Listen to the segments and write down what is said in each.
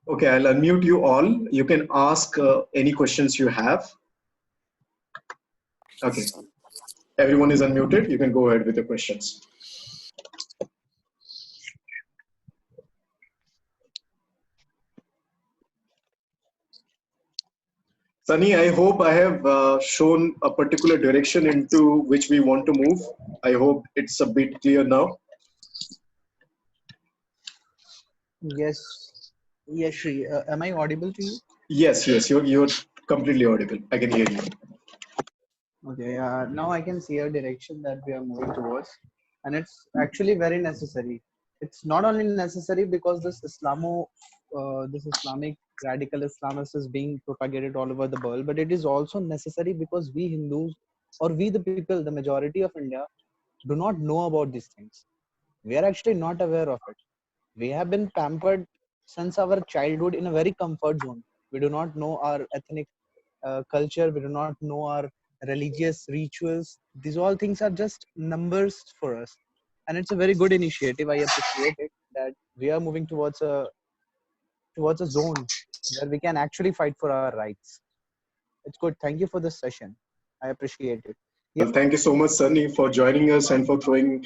Okay, I'll unmute you all. You can ask any questions you have. Okay, everyone is unmuted. You can go ahead with the questions. Sunny, I hope I have shown a particular direction into which we want to move. I hope it's a bit clear now. Yes, yes, Shri. Am I audible to you? Yes, you're completely audible. I can hear you. Okay, now I can see a direction that we are moving towards, and it's actually very necessary. It's not only necessary because this Islamic radical Islamist is being propagated all over the world, but it is also necessary because we Hindus, or we the people, the majority of India, do not know about these things. We are actually not aware of it. We have been pampered since our childhood in a very comfort zone. We do not know our ethnic culture. We do not know our religious rituals. These all things are just numbers for us, and it's a very good initiative. I appreciate it that we are moving towards a zone where we can actually fight for our rights. It's good. Thank you for this session. I appreciate it. Well, thank you so much, Sunny, for joining us and for throwing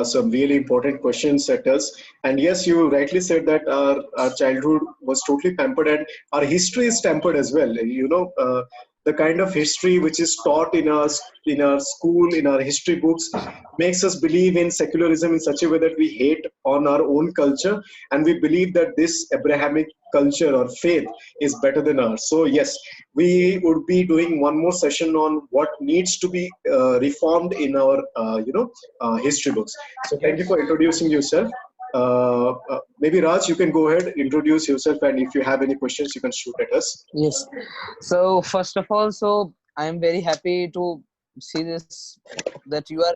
some really important questions at us. And yes, you rightly said that our childhood was totally pampered and our history is tempered as well. The kind of history which is taught in our school, in our history books, makes us believe in secularism in such a way that we hate on our own culture and we believe that this Abrahamic culture or faith is better than ours. So yes, we would be doing one more session on what needs to be reformed in our history books. So thank you for introducing yourself. Maybe Raj, you can go ahead, introduce yourself, and if you have any questions, you can shoot at us. Yes. So first of all, so I am very happy to see this that you are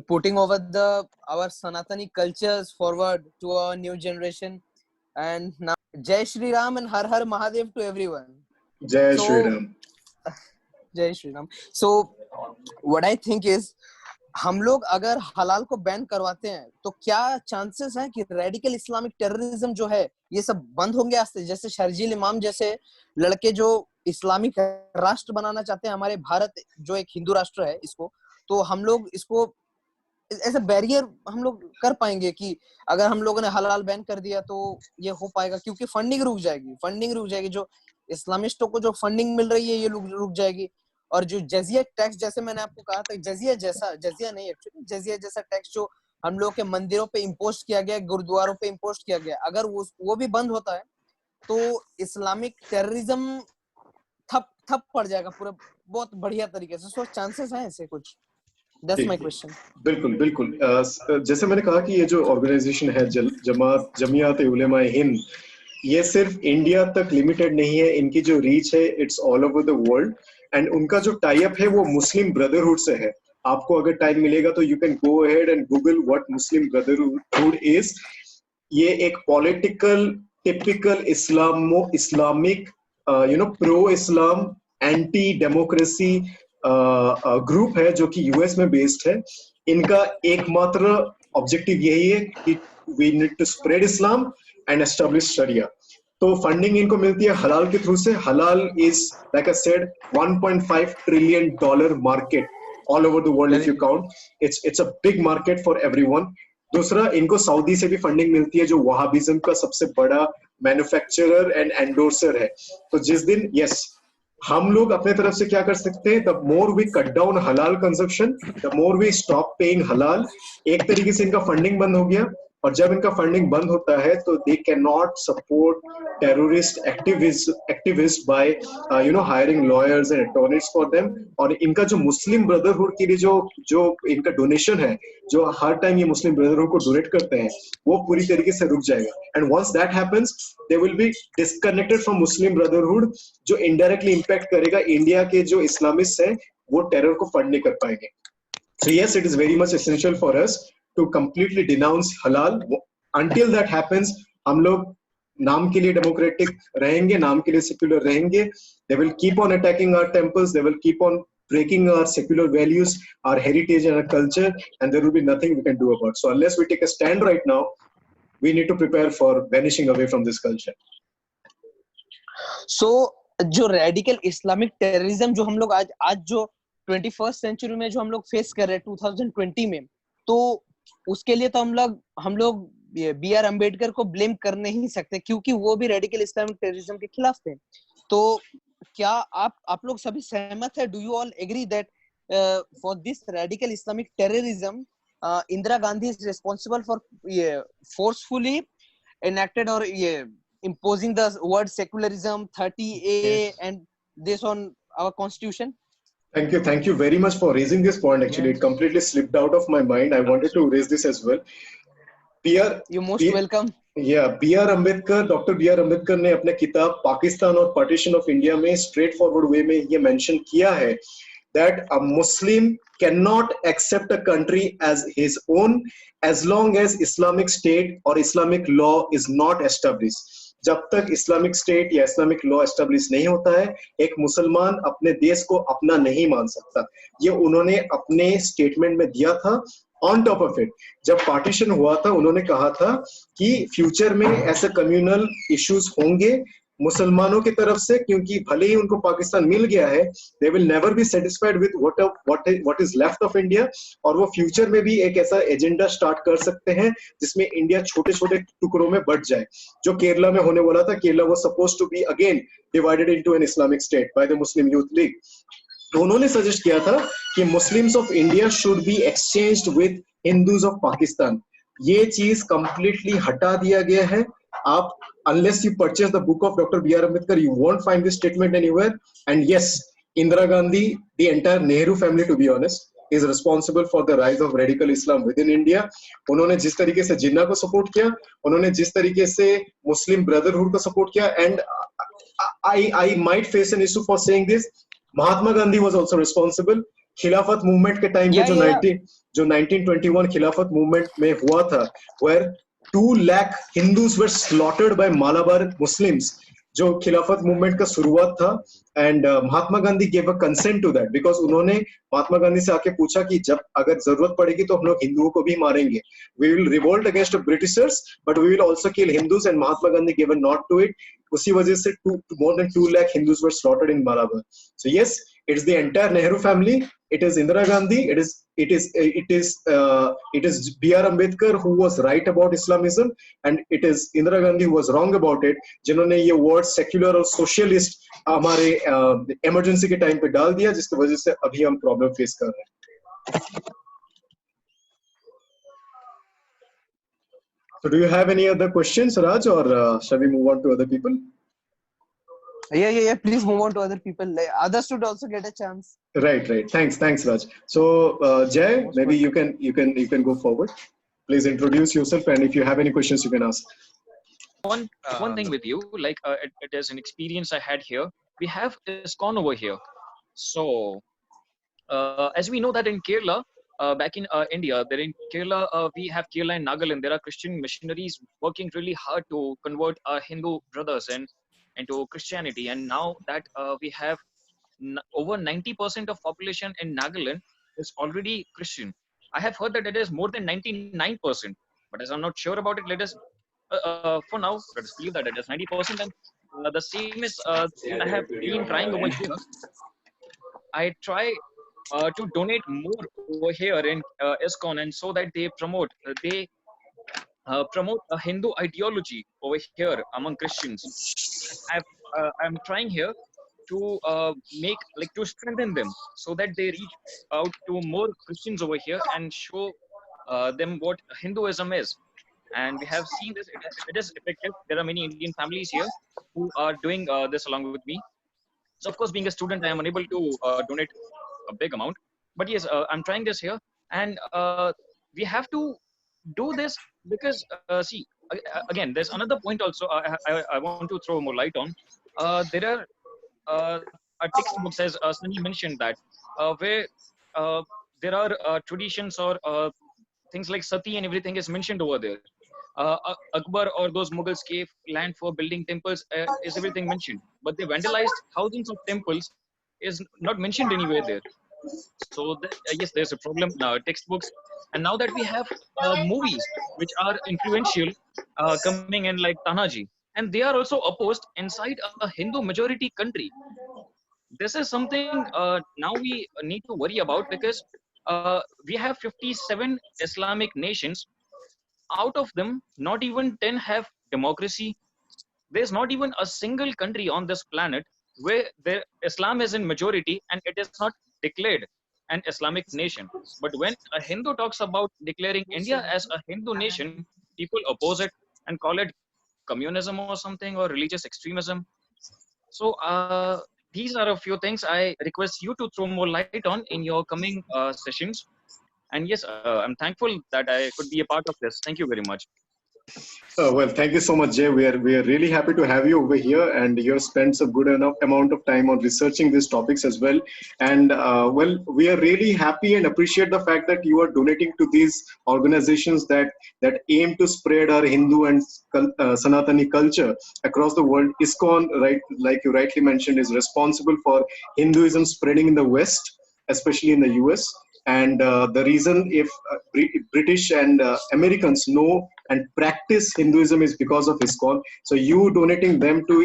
putting over the our Sanatani cultures forward to our new generation. And now, Jai Shri Ram and Har Har Mahadev to everyone. Jai Shri So, Ram. Jai Shri Ram. So, what I think is, हम लोग अगर हलाल को ban करवाते हैं तो क्या chances हैं कि रेडिकल इस्लामिक टेररिज्म जो है ये सब बंद होंगे आस्ते, जैसे शर्जील इमाम जैसे लड़के जो इस्लामिक राष्ट्र बनाना चाहते हैं हमारे भारत जो एक हिंदू राष्ट्र है इसको, तो हम लोग इसको ऐसा बैरियर हम लोग कर पाएंगे कि अगर हम लोगों ने हलाल बैन कर दिया तो ये हो पाएगा, क्योंकि फंडिंग रुक जाएगी जो इस्लामिस्टों को जो फंडिंग मिल रही है ये रुक जाएगी। और जो जजिया टैक्स, जैसे मैंने आपको कहा था, जजिया नहीं एक्चुअली जजिया जैसा टैक्स जो हम लोग के मंदिरों पे इम्पोज किया गया, गुरुद्वारों पे इम्पोज किया गया, अगर वो भी बंद होता है तो इस्लामिक टेररिज्म ठप पड़ जाएगा पूरा बहुत बढ़िया तरीके से। सो चांसेस हैं ऐसे कुछ। That's my question. बिल्कुल बिल्कुल। जैसे मैंने कहा कि ये जो ऑर्गेनाइजेशन है जमियात उलेमा हिंद, ये सिर्फ इंडिया तक लिमिटेड नहीं है, इनकी जो रीच है it's all over the world. And उनका जो टाई अप है वो मुस्लिम ब्रदरहुड से है। आपको अगर टाइम मिलेगा तो you can go ahead and Google what Muslim brotherhood is. ये एक पॉलिटिकल टिपिकल इस्लामिक प्रो इस्लाम एंटी डेमोक्रेसी ग्रुप है जो कि यूएस में बेस्ड है। इनका एकमात्र ऑब्जेक्टिव यही है कि we need to spread Islam and establish sharia. तो फंडिंग इनको मिलती है हलाल के थ्रू से। हलाल is like I said $1.5 trillion market all over the world. If you count, it's a big market for everyone. दूसरा, इनको सऊदी से भी फंडिंग मिलती है जो वहाबिज्म का सबसे बड़ा मैन्युफैक्चरर एंड एंडोर्सर है। तो जिस दिन हम लोग अपने तरफ से क्या कर सकते हैं, the more we cut down halal consumption, the more we stop paying halal. एक तरीके से इनका फंडिंग बंद हो गया, और जब इनका फंडिंग बंद होता है तो they can not support terrorist activist by hiring lawyers and attorneys for them. और इनका जो मुस्लिम ब्रदरहुड के लिए जो इनका डोनेशन है, जो हर टाइम ये मुस्लिम ब्रदरहुड को डोनेट करते हैं, वो पूरी तरीके से रुक जाएगा। And once that happens they will be disconnected from Muslim brotherhood, जो इनडायरेक्टली इंपैक्ट करेगा इंडिया के जो इस्लामिस्ट हैं, वो टेरर को फंड नहीं कर पाएंगे। So yes, it is very much essential for us to completely denounce halal. Until that happens, हम लोग नाम के लिए डेमोक्रेटिक रहेंगे, नाम के लिए सेक्युलर रहेंगे। They will keep on attacking our temples, they will keep on breaking our secular values, our heritage and our culture, and there will be nothing we can do about it. So unless we take a stand right now, we need to prepare for vanishing away from this culture. सो जो radical Islamic terrorism जो हम लोग आज जो 21st century में जो हम लोग फेस कर रहे हैं 2020 में, तो उसके लिए तो हम लोग बी आर अम्बेडकर को ब्लेम कर नहीं सकते, क्योंकि वो भी रेडिकल इस्लामिक टेररिज्म के खिलाफ थे। तो क्या आप लोग सभी सहमत है? Do you all agree that for this radical Islamic terrorism Indira Gandhi is responsible for forcefully enacted or imposing the word secularism 30A Yes. and this on our constitution? Thank you very much for raising this point. Actually, it completely slipped out of my mind. I wanted to raise this as well. PR, You most welcome. B.R. Ambedkar, doctor B.R. Ambedkar ने अपने किताब पाकिस्तान और partition of India में straight forward वे में ये mention किया है that a Muslim cannot accept a country as his own as long as Islamic State or Islamic law is not established. जब तक इस्लामिक स्टेट या इस्लामिक लॉ एस्टेब्लिश नहीं होता है, एक मुसलमान अपने देश को अपना नहीं मान सकता। ये उन्होंने अपने स्टेटमेंट में दिया था। ऑन टॉप ऑफ इट, जब पार्टीशन हुआ था, उन्होंने कहा था कि फ्यूचर में ऐसे कम्युनल इश्यूज होंगे मुसलमानों की तरफ से, क्योंकि भले ही उनको पाकिस्तान मिल गया है, they will never be satisfied with what is left of India, और वो फ्यूचर में भी एक ऐसा एजेंडा स्टार्ट कर सकते हैं जिसमें इंडिया छोटे छोटे टुकड़ों में बट जाए। जो केरला में होने वाला था, Kerala was supposed to be again divided into an Islamic state by the Muslim Youth League. तो उन्होंने सजेस्ट किया था कि Muslims of India should be exchanged with Hindus of Pakistan. ये चीज कंप्लीटली हटा दिया गया है। आप unless you purchase the book of Dr. B.R. Ambedkar, you won't find this statement anywhere. And yes, Indira Gandhi, the entire Nehru family, to be honest, is responsible for the rise of radical Islam within India. उन्होंने जिस तरीके से जिन्ना को support किया, उन्होंने जिस तरीके से मुस्लिम ब्रदरहुड को सपोर्ट किया, and I might face an issue for saying this, Mahatma Gandhi was also responsible. खिलाफत मूवमेंट के टाइम पे जो 1921 खिलाफत मूवमेंट में हुआ था, where 2 lakh Hindus were slaughtered by Malabar Muslims, जो खिलाफत मूवमेंट का शुरुआत था, and Mahatma Gandhi gave a consent to that, because उन्होंने महात्मा गांधी से आके पूछा कि जब अगर जरूरत पड़ेगी तो हम लोग हिंदुओं को भी मारेंगे, we will revolt against Britishers but we will also kill Hindus, and Mahatma Gandhi gave a nod to it. उसी वजह से more than 2 lakh Hindus were slaughtered in Malabar. So yes, it's the entire Nehru family. It is Indira Gandhi. It is B.R. Ambedkar who was right about Islamism, and it is Indira Gandhi who was wrong about it. जिन्होंने ये word secular और socialist हमारे emergency के time पे डाल दिया, जिसकी वजह से अभी हम problem face कर रहे हैं। So do you have any other questions, Raj, or shall we move on to other people? Yeah. Please move on to other people. Others should also get a chance. Right. Thanks, Raj. So Jay, maybe you can go forward. Please introduce yourself, and if you have any questions, you can ask. One thing with you, like it is an experience I had here. We have ISKCON over here. So as we know that in Kerala, back in India, there in Kerala, we have Kerala and Nagaland. There are Christian missionaries working really hard to convert our Hindu brothers into Christianity. And now that we have over 90% of population in Nagaland is already Christian. I have heard that it is more than 99%, but as I'm not sure about it, let us for now let us believe that it is 90%. And the same is I have been trying over here. I try to donate more over here in ISKCON, and so that they promote promote a Hindu ideology over here among Christians. I'm trying here to to strengthen them so that they reach out to more Christians over here and show them what Hinduism is. And we have seen this; it is effective. There are many Indian families here who are doing this along with me. So, of course, being a student, I am unable to donate a big amount. But yes, I'm trying this here, and we have to do this because see, again, there's another point also I want to throw more light on. There are textbooks, as Sunny mentioned, that where there are traditions or things like sati and everything is mentioned over there. Akbar or those Mughals gave land for building temples is everything mentioned, but they vandalized thousands of temples is not mentioned anywhere there. So yes, there's a problem now. Textbooks, and now that we have movies which are influential coming in like Tanaji, and they are also opposed inside a Hindu majority country. This is something now we need to worry about, because we have 57 Islamic nations. Out of them, not even 10 have democracy. There's not even a single country on this planet where Islam is in majority and it is not declared an Islamic nation. But when a Hindu talks about declaring India as a Hindu nation, people oppose it and call it communism or something, or religious extremism. So these are a few things I request you to throw more light on in your coming sessions. And yes, I'm thankful that I could be a part of this. Thank you very much. Well, thank you so much, Jay. We are really happy to have you over here, and you have spent a good enough amount of time on researching these topics as well. And well, we are really happy and appreciate the fact that you are donating to these organizations that aim to spread our Hindu and Sanatani culture across the world. ISKCON, right, like you rightly mentioned, is responsible for Hinduism spreading in the West, especially in the US. And the reason if British and Americans know and practice Hinduism is because of ISKCON. So you donating them to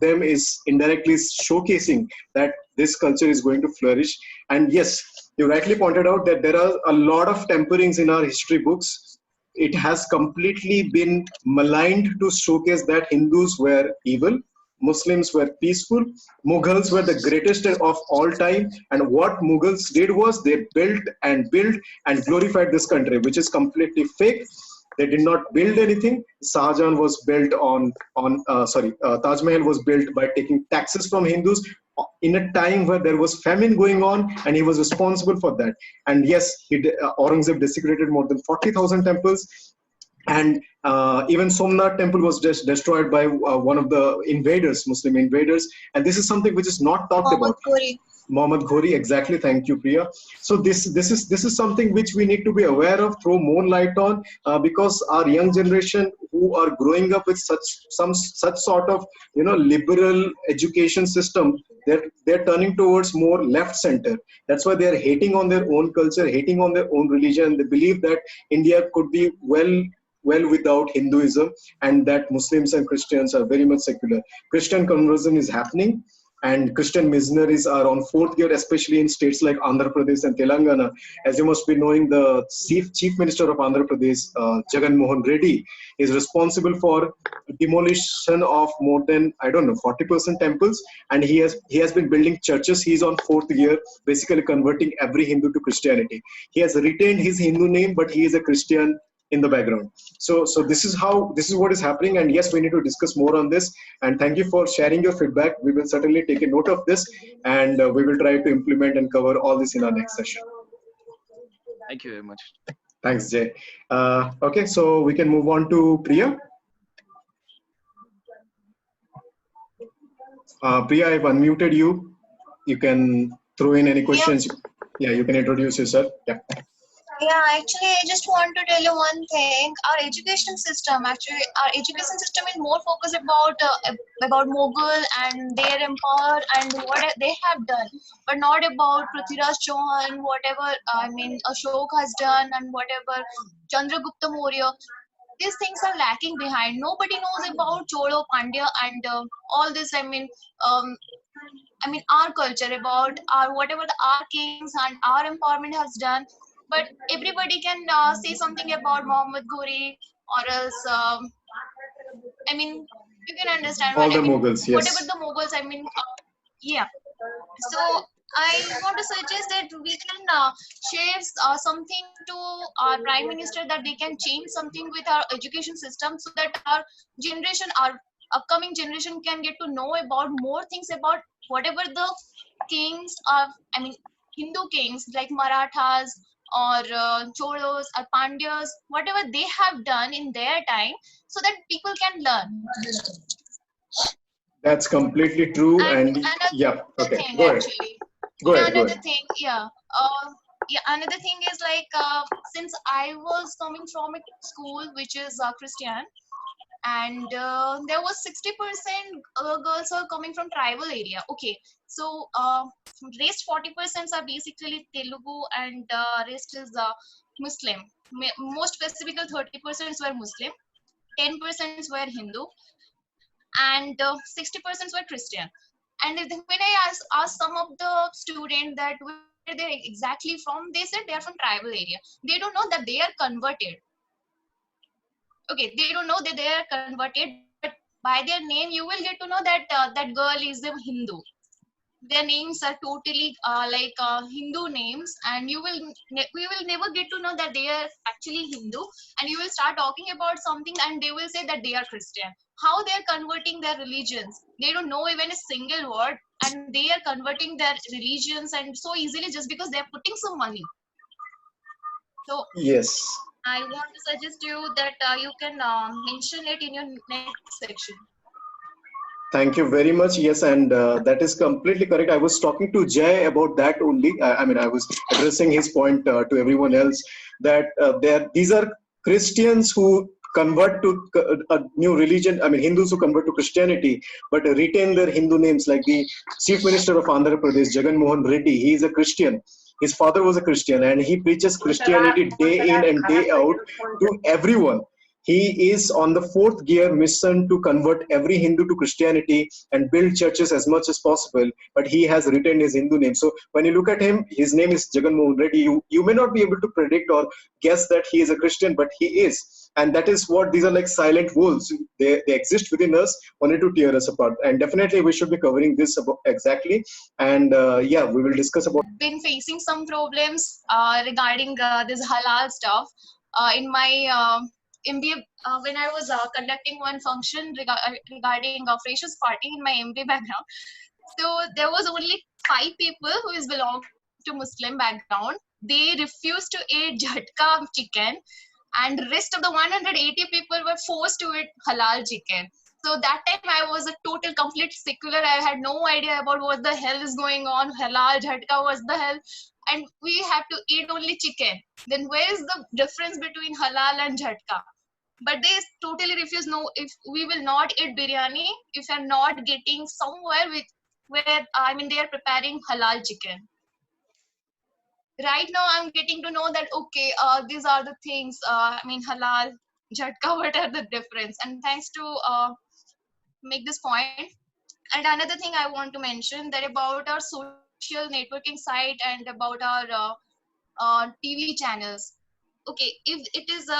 them is indirectly showcasing that this culture is going to flourish. And yes, you rightly pointed out that there are a lot of temperings in our history books. It has completely been maligned to showcase that Hindus were evil, Muslims were peaceful, Mughals were the greatest of all time, and what Mughals did was they built and glorified this country, which is completely fake. They did not build anything. Shahjahan was built Taj Mahal was built by taking taxes from Hindus in a time where there was famine going on, and he was responsible for that. And yes, Aurangzeb desecrated more than 40,000 temples. And even Somnath temple was just destroyed by one of the invaders, Muslim invaders. And this is something which is not talked about. Mohammad Ghori, exactly. Thank you, Priya. So this is something which we need to be aware of, throw more light on, because our young generation who are growing up with such sort of liberal education system, they're turning towards more left center. That's why they're hating on their own culture, hating on their own religion. They believe that India could be well without Hinduism, and that Muslims and Christians are very much secular. Christian conversion is happening, and Christian missionaries are on fourth gear, especially in states like Andhra Pradesh and Telangana. As you must be knowing, the chief minister of Andhra Pradesh, Jagan Mohan Reddy, is responsible for demolition of more than 40% temples, and he has been building churches. He's on fourth gear, basically converting every Hindu to Christianity. He has retained his Hindu name, but he is a Christian in the background. So this is what is happening. And yes, we need to discuss more on this. And thank you for sharing your feedback. We will certainly take a note of this, and we will try to implement and cover all this in our next session. Thank you very much. Thanks, Jay. Okay, so we can move on to Priya. Priya, I've unmuted you. You can throw in any questions. Yeah, you can introduce yourself. Yeah. Yeah, actually, I just want to tell you one thing. Our education system is more focused about Mughal and their empire and what they have done, but not about Prithviraj Chauhan, whatever Ashok has done, and whatever Chandragupta Maurya. These things are lacking behind. Nobody knows about Cholo, Pandya, and all this. Our culture, about our kings and our empowerment has done. But everybody can say something about Mohammad Ghori, or else you can understand all the Mughals, yes. Whatever the Mughals, yeah. So I want to suggest that we can share something to our Prime Minister, that they can change something with our education system, so that our upcoming generation can get to know about more things about whatever the kings of, Hindu kings like Marathas or Cholos or Pandyas, whatever they have done in their time, so that people can learn. That's completely true. And yeah, okay, thing, go ahead. actually. Go ahead. Another thing, another thing is since I was coming from a school which is Christian, and there was 60% girls are coming from tribal area. Okay, so rest 40% are basically Telugu, and rest is Muslim. Most specifically 30% were Muslim. 10% were Hindu, and 60% were Christian. And when I asked some of the students that where they're exactly from, they said they are from tribal area. They don't know that they are converted. Okay, they don't know that they are converted, but by their name you will get to know that that girl is a Hindu. Their names are totally Hindu names, and we will never get to know that they are actually Hindu. And you will start talking about something, and they will say that they are Christian. How they are converting their religions? They don't know even a single word, and they are converting their religions and so easily just because they are putting some money. So Yes. I want to suggest you that you can mention it in your next section. Thank you very much. Yes, and that is completely correct. I was talking to Jay about that only. I mean, I was addressing his point to everyone else that these are Christians who convert to a new religion. I mean, Hindus who convert to Christianity, but retain their Hindu names. Like the Chief Minister of Andhra Pradesh, Jagan Mohan Reddy, he is a Christian. His father was a Christian, and he preaches Christianity day in and day out to everyone. He is on the fourth gear mission to convert every Hindu to Christianity and build churches as much as possible, but he has retained his Hindu name. So when you look at him, his name is Jagan Mohan Reddy. You may not be able to predict or guess that he is a Christian, but he is. And that is what these are like silent wolves. They exist within us, only to tear us apart. And definitely we should be covering this about exactly. And yeah, we will discuss about. Been facing some problems regarding this halal stuff in my MBA when I was conducting one function regarding a freshers party in my MBA background. So there was only 5 people who is belong to Muslim background. They refused to eat jhatka chicken, and rest of the 180 people were forced to eat halal chicken. So that time I was a total complete secular. I had no idea about what the hell is going on. Halal jhatka was the hell, and we have to eat only chicken. Then where is the difference between halal and jhatka? But they totally refuse. No, if we will not eat biryani if I'm not getting somewhere with where they are preparing halal chicken. Right now I'm getting to know that okay, these are the things. Halal, jhatka, what are the difference? And thanks to make this point. And another thing I want to mention that about our social networking site and about our TV channels. Okay, if it is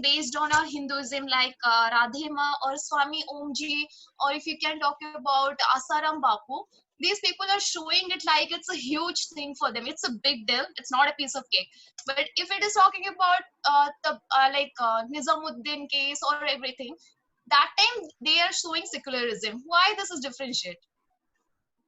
based on our Hinduism like Radhe Ma or Swami Omji, or if you can talk about Asaram Bapu, these people are showing it like it's a huge thing for them. It's a big deal. It's not a piece of cake. But if it is talking about Nizamuddin case or everything, that time they are showing secularism. Why this is differentiate?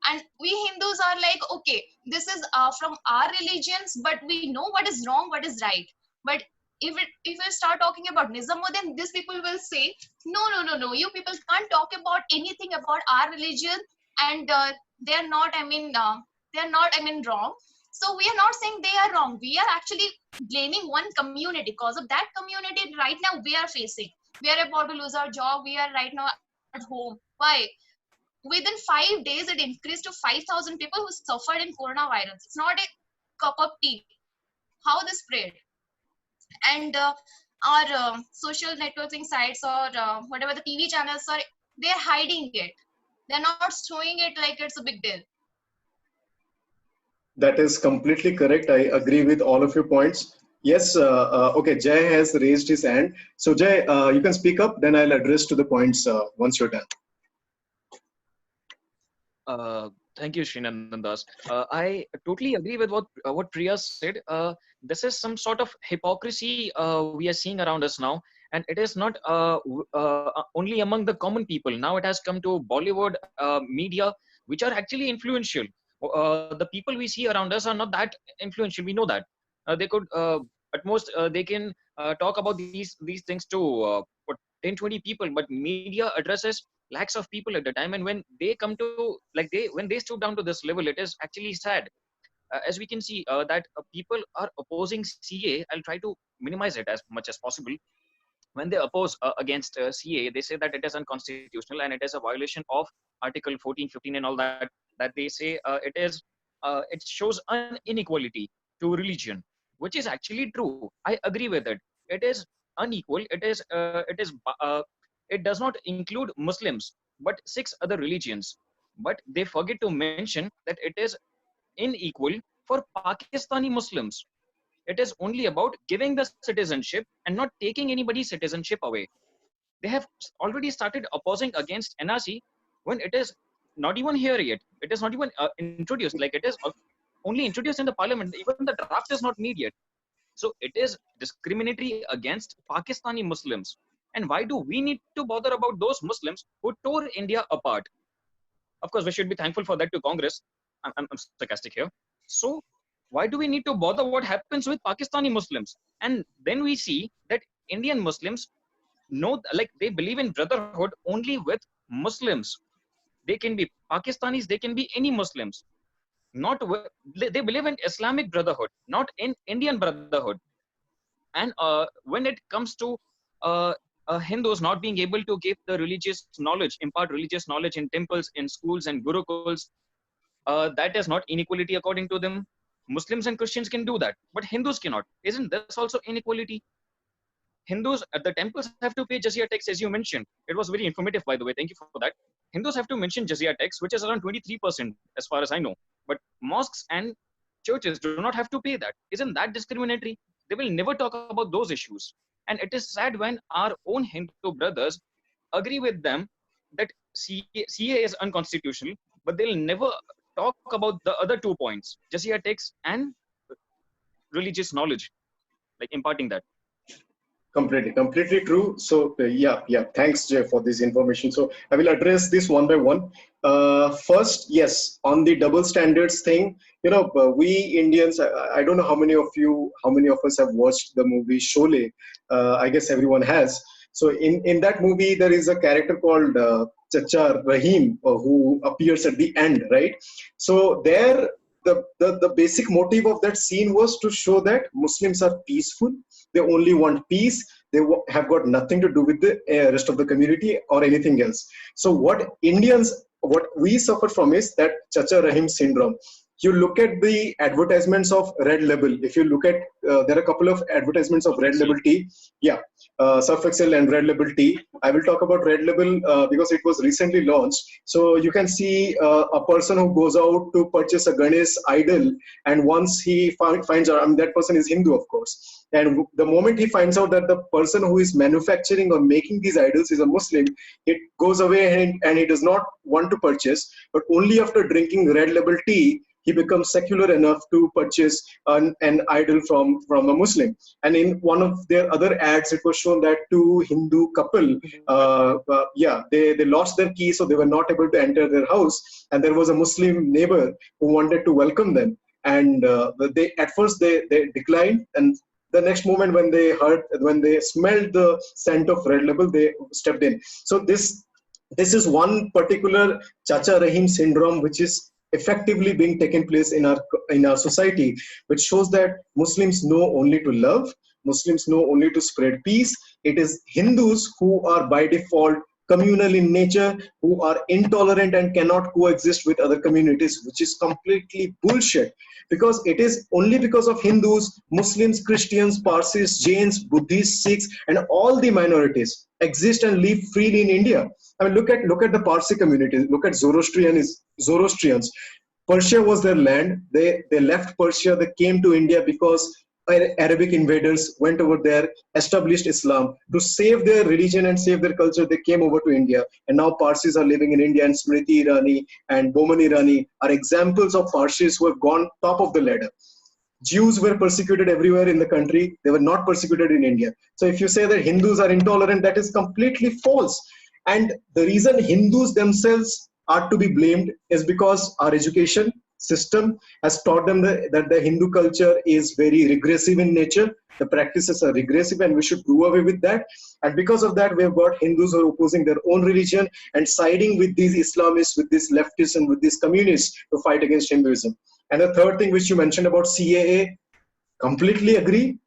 And we Hindus are like, okay, this is from our religions, but we know what is wrong, what is right. But if we start talking about Nizamuddin, these people will say, no, you people can't talk about anything about our religion, and they're not wrong. So we are not saying they are wrong. We are actually blaming one community. Because of that community right now we are facing, we are about to lose our job, we are right now at home. Why? Within 5 days it increased to 5,000 people who suffered in coronavirus. It's not a cup of tea. How this spread? And our social networking sites or whatever the TV channels are, they're hiding it. They're not showing it like it's a big deal. That is completely correct. I agree with all of your points. Yes, okay, Jay has raised his hand. So Jay, you can speak up, then I'll address to the points once you're done. Thank you, Srinandan Das. I totally agree with what Priya said. This is some sort of hypocrisy we are seeing around us now, and it is not only among the common people. Now it has come to Bollywood media, which are actually influential. The people we see around us are not that influential. We know that they could at most they can talk about these things to what, 10, 20 people, but media addresses lakhs of people at the time. And when they come to when they stoop down to this level, it is actually sad. As we can see that people are opposing CA. I'll try to minimize it as much as possible. When they oppose against CA, they say that it is unconstitutional and it is a violation of Article 14, 15 and all that. That they say it shows an inequality to religion, which is actually true. I agree with it. It is unequal. It does not include Muslims, but 6 other religions. But they forget to mention that it is unequal for Pakistani Muslims. It is only about giving the citizenship and not taking anybody's citizenship away. They have already started opposing against NRC when it is not even here yet. It is not even introduced. Like, it is only introduced in the parliament. Even the draft is not made yet. So it is discriminatory against Pakistani Muslims. And why do we need to bother about those Muslims who tore India apart? Of course, we should be thankful for that to Congress. I'm sarcastic here. So why do we need to bother what happens with Pakistani Muslims? And then we see that Indian Muslims know, like, they believe in brotherhood only with Muslims. They can be Pakistanis, they can be any Muslims. Not they believe in Islamic brotherhood, not in Indian brotherhood. And when it comes to Hindus not being able to give the religious knowledge, impart religious knowledge in temples, in schools and gurukuls, that is not inequality according to them. Muslims and Christians can do that, but Hindus cannot. Isn't this also inequality? Hindus at the temples have to pay jizya tax, as you mentioned. It was very informative, by the way. Thank you for that. Hindus have to mention jizya tax, which is around 23%, as far as I know. But mosques and churches do not have to pay that. Isn't that discriminatory? They will never talk about those issues. And it is sad when our own Hindu brothers agree with them that CA is unconstitutional, but they'll never talk about the other 2 points, jizya tax and religious knowledge, like imparting that. Completely true. So yeah, thanks, Jay, for this information. So I will address this one by one. First, yes, on the double standards thing, we Indians, I don't know how many of us have watched the movie Sholay. I guess everyone has. So in that movie, there is a character called Chacha Rahim, who appears at the end, right? So there, the basic motive of that scene was to show that Muslims are peaceful. They only want peace. They have got nothing to do with the rest of the community or anything else. So what we suffer from is that Chacha Rahim syndrome. You look at the advertisements of Red Label. If you look at, there are a couple of advertisements of Red Label tea. Yeah, Surf Excel and Red Label tea. I will talk about Red Label because it was recently launched. So you can see a person who goes out to purchase a Ganesh idol, and once he finds out, that person is Hindu, of course. And the moment he finds out that the person who is manufacturing or making these idols is a Muslim, it goes away and he does not want to purchase. But only after drinking Red Label tea, he becomes secular enough to purchase an idol from a Muslim. And in one of their other ads, it was shown that two Hindu couple, they lost their keys, so they were not able to enter their house. And there was a Muslim neighbor who wanted to welcome them. And at first they declined, and the next moment when they smelled the scent of Red Label, they stepped in. So this is one particular Chacha Rahim syndrome, which is effectively being taken place in our society, which shows that Muslims know only to love, Muslims know only to spread peace. It is Hindus who are by default communal in nature, who are intolerant and cannot coexist with other communities, which is completely bullshit. Because it is only because of Hindus, Muslims, Christians, Parsis, Jains, Buddhists, Sikhs, and all the minorities exist and live freely in India. I mean, look at the Parsi community. Look at Zoroastrians. Persia was their land. They left Persia. They came to India because Arabic invaders went over there, established Islam. To save their religion and save their culture, they came over to India. And now Parsis are living in India, and Smriti Irani and Boman Irani are examples of Parsis who have gone top of the ladder. Jews were persecuted everywhere in the country. They were not persecuted in India. So if you say that Hindus are intolerant, that is completely false. And the reason Hindus themselves are to be blamed is because our education system has taught them that the Hindu culture is very regressive in nature. The practices are regressive and we should do away with that. And because of that, we have got Hindus who are opposing their own religion and siding with these Islamists, with these leftists and with these communists to fight against Hinduism. And the third thing which you mentioned about CAA, completely agree.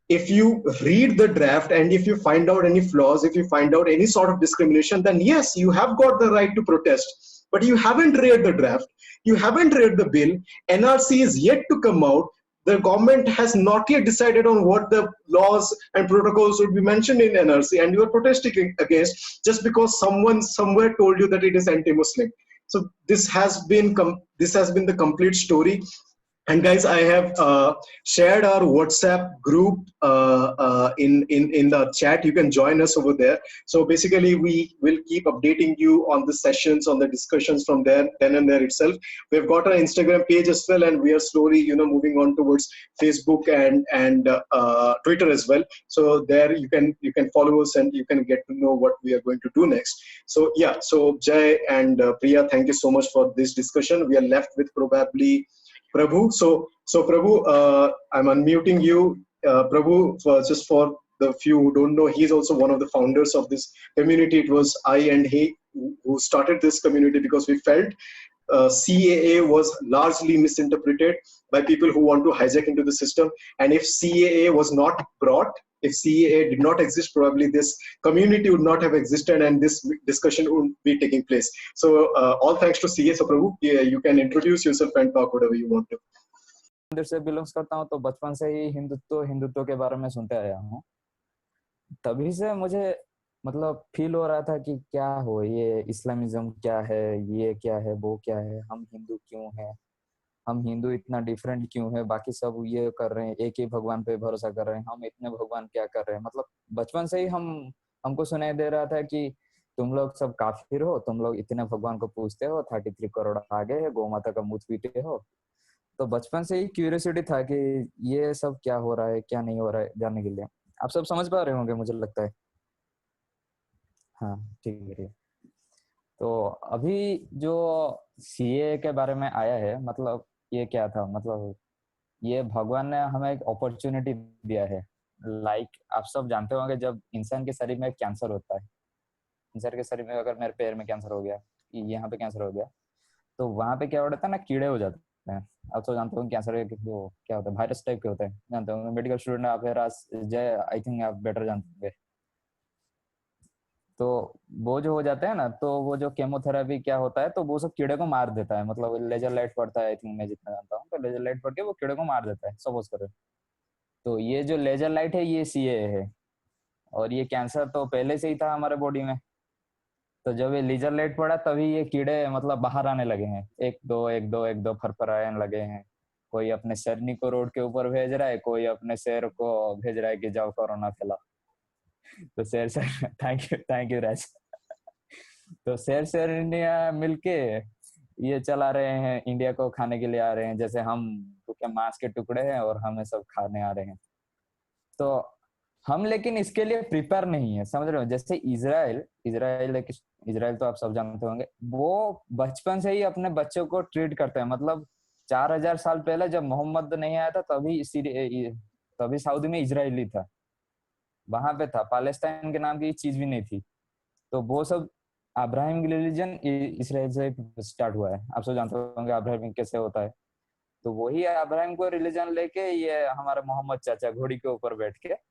If you read the draft and if you find out any flaws, if you find out any sort of discrimination, then yes, you have got the right to protest. But you haven't read the draft. You haven't read the bill. NRC is yet to come out. the government has not yet decided on what the laws and protocols would be mentioned in NRC, and you are protesting against just because someone somewhere told you that it is anti-Muslim. So this has been the complete story. And guys, I have shared our WhatsApp group in the chat. You can join us over there. So basically, we will keep updating you on the sessions, on the discussions from there, then and there itself. We've got an Instagram page as well, and we are slowly, moving on towards Facebook and Twitter as well. So there you can follow us and you can get to know what we are going to do next. So yeah, so Jay and Priya, thank you so much for this discussion. We are left with probably Prabhu. So Prabhu, I'm unmuting you. Prabhu, just for the few who don't know, he's also one of the founders of this community. It was I and he who started this community because we felt CAA was largely misinterpreted by people who want to hijack into the system. And if CAA was not brought, if CAA did not exist, probably this community would not have existed and this discussion would be taking place. So all thanks to CAA. So Prabhu, you can introduce yourself and talk whatever you want to. मंदिर से belongs करता हूँ, तो बचपन से ही हिंदुत्व के बारे में सुनते आया हूँ। तभी से मुझे मतलब फील हो रहा था कि क्या हो, ये इस्लामिज्म क्या है, ये क्या है, वो क्या है, हम हिंदू क्यों हैं, हम हिंदू इतना डिफरेंट क्यों है, बाकी सब ये कर रहे हैं, एक ही भगवान पे भरोसा कर रहे हैं, हम इतने भगवान क्या कर रहे हैं। मतलब बचपन से ही हमको सुनाई दे रहा था कि तुम लोग सब काफिर हो, तुम लोग इतने भगवान को पूजते हो, 33 करोड़ आगे है, गौ माता का मुंह पीटे हो। तो बचपन से ही क्यूरियोसिटी था कि ये सब क्या हो रहा है, क्या नहीं हो रहा है, जानने के लिए। आप सब समझ पा रहे होंगे मुझे लगता है। हाँ ठीक है। तो अभी जो सीए के बारे में आया है, मतलब ये क्या था, मतलब ये भगवान ने हमें एक अपॉर्चुनिटी दिया है। लाइक आप सब जानते होंगे, जब इंसान के शरीर में कैंसर होता है, इंसान के शरीर में अगर मेरे पैर में कैंसर हो गया, यहाँ पे कैंसर हो गया, तो वहां पे क्या होता है ना, कीड़े हो जाते हैं। आप सब जानते हो कैंसर वो क्या होता है, वायरस टाइप के होता है, जानते हो, मेडिकल स्टूडेंट आप जय, आई थिंक आप बेटर जानते होंगे। तो वो जो हो जाता है ना, तो वो जो केमोथेरेपी क्या होता है, तो वो सब कीड़े को मार देता है। मतलब लेजर लाइट पड़ता है, आई थिंक मैं जितना जानता हूँ, तो लेजर लाइट पड़ के वो कीड़े को मार देता है, सपोज करो। तो ये जो लेजर लाइट है, ये सीए है। और ये कैंसर तो पहले से ही था हमारे बॉडी में, तो जब ये लेजर लाइट पड़ा तभी ये कीड़े मतलब बाहर आने लगे हैं, एक दो फरफराने लगे हैं। कोई अपने सरनी को रोड के ऊपर भेज रहा है, कोई अपने शेर को भेज रहा है कि जाओ कोरोना फैलाओ। तो शेर थैंक यू राज। तो शेरनिया मिलके ये चला रहे हैं, इंडिया को खाने के लिए आ रहे हैं, जैसे हम भूखे मांस के टुकड़े हैं और हमें सब खाने आ रहे हैं। तो हम लेकिन इसके लिए प्रिपेयर नहीं है, समझ रहे हो। जैसे इजराइल तो आप सब जानते होंगे, वो बचपन से ही अपने बच्चों को ट्रीट करते हैं। मतलब 4000 साल पहले जब मोहम्मद नहीं आया था, तभी सऊदी में इजराइली था, वहां पे था। पैलेस्टाइन के नाम की चीज भी नहीं थी। तो वो सब अब्राहम रिलीजन इसराइल से स्टार्ट हुआ है। आप सब जानते होंगे अब्राहम कैसे होता है। तो वही अब्राहम को रिलीजन लेके ये हमारा मोहम्मद चाचा घोड़ी के ऊपर बैठ के आके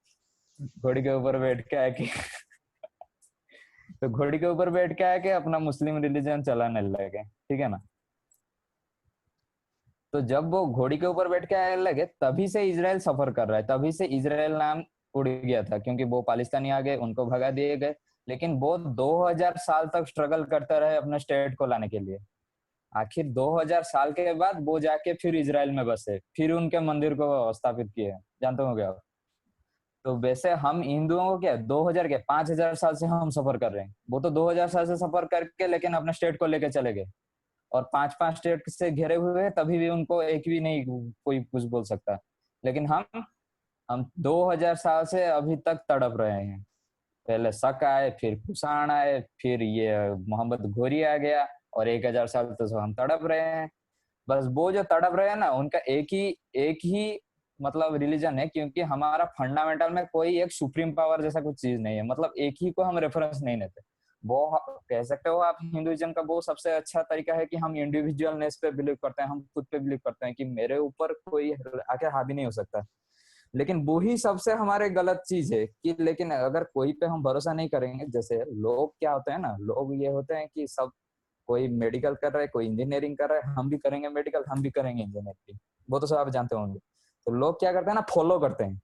तो घोड़ी के ऊपर बैठ के आके अपना मुस्लिम रिलीजन चलाने लगे, ठीक है ना। तो जब वो घोड़ी के ऊपर बैठ के आने लगे, तभी से इजराइल सफर कर रहा है, तभी से इजराइल नाम उड़ गया था, क्योंकि वो पाकिस्तानी आ गए, उनको भगा दिए गए। लेकिन वो 2000 साल तक स्ट्रगल करते रहे अपने स्टेट को लाने के लिए। आखिर 2000 साल के बाद वो जाके फिर इजराइल में बसे, फिर उनके मंदिर को स्थापित किए, जानते होंगे आप। तो वैसे हम हिंदुओं को क्या 2000 के 5000 साल से हम सफर कर रहे हैं। वो तो 2000 साल से सफर करके लेकिन अपने स्टेट को लेके चले गए, और 5 स्टेट से घिरे हुए हैं, तभी भी उनको एक भी नहीं कोई कुछ बोल सकता। लेकिन हम 2000 साल से अभी तक तड़प रहे हैं। पहले शक आए, फिर कुषाण आए, फिर ये मोहम्मद घोरी आ गया, और 1000 साल तो हम तड़प रहे हैं। बस वो जो तड़प रहे हैं ना, उनका एक ही मतलब रिलीजन है, क्योंकि हमारा फंडामेंटल में कोई एक सुप्रीम पावर जैसा कुछ चीज नहीं है। मतलब एक ही को हम रेफरेंस नहीं लेते। वो कह सकते हो आप हिंदुइज्म का वो सबसे अच्छा तरीका है कि हम इंडिविजुअलनेस पे बिलीव करते हैं, हम खुद पे बिलीव करते हैं कि मेरे ऊपर कोई आके हावी नहीं हो सकता। लेकिन वो ही सबसे हमारे गलत चीज है कि लेकिन अगर कोई पे हम भरोसा नहीं करेंगे, जैसे लोग क्या होते हैं ना, लोग ये होते हैं कि सब कोई मेडिकल कर रहा है, कोई इंजीनियरिंग कर रहा है, हम भी करेंगे मेडिकल, हम भी करेंगे इंजीनियरिंग, वो तो सब आप जानते होंगे। तो लोग क्या करते हैं ना, फॉलो करते हैं।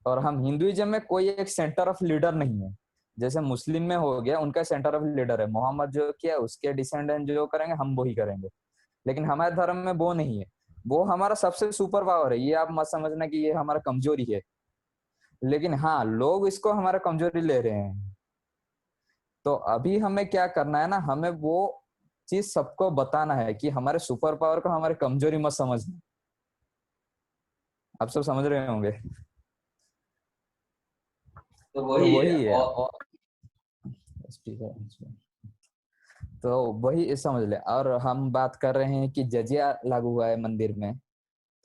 और हम हिंदुइज्म में कोई एक सेंटर ऑफ लीडर नहीं है, जैसे मुस्लिम में हो गया, उनका सेंटर ऑफ लीडर है मोहम्मद, जो किया उसके डिसेंडेंट जो करेंगे हम वही करेंगे। लेकिन हमारे धर्म में वो नहीं है, वो हमारा सबसे सुपर पावर है। ये आप मत समझना कि ये हमारा कमजोरी है, लेकिन हाँ लोग इसको हमारा कमजोरी ले रहे हैं। तो अभी हमें क्या करना है ना, हमें वो चीज सबको बताना है कि हमारे सुपर पावर को हमारी कमजोरी मत समझना। आप सब समझ रहे होंगे। तो तो वही है। वही है। और तो वही समझ ले। और हम बात कर रहे हैं कि जजिया लागू हुआ है मंदिर में,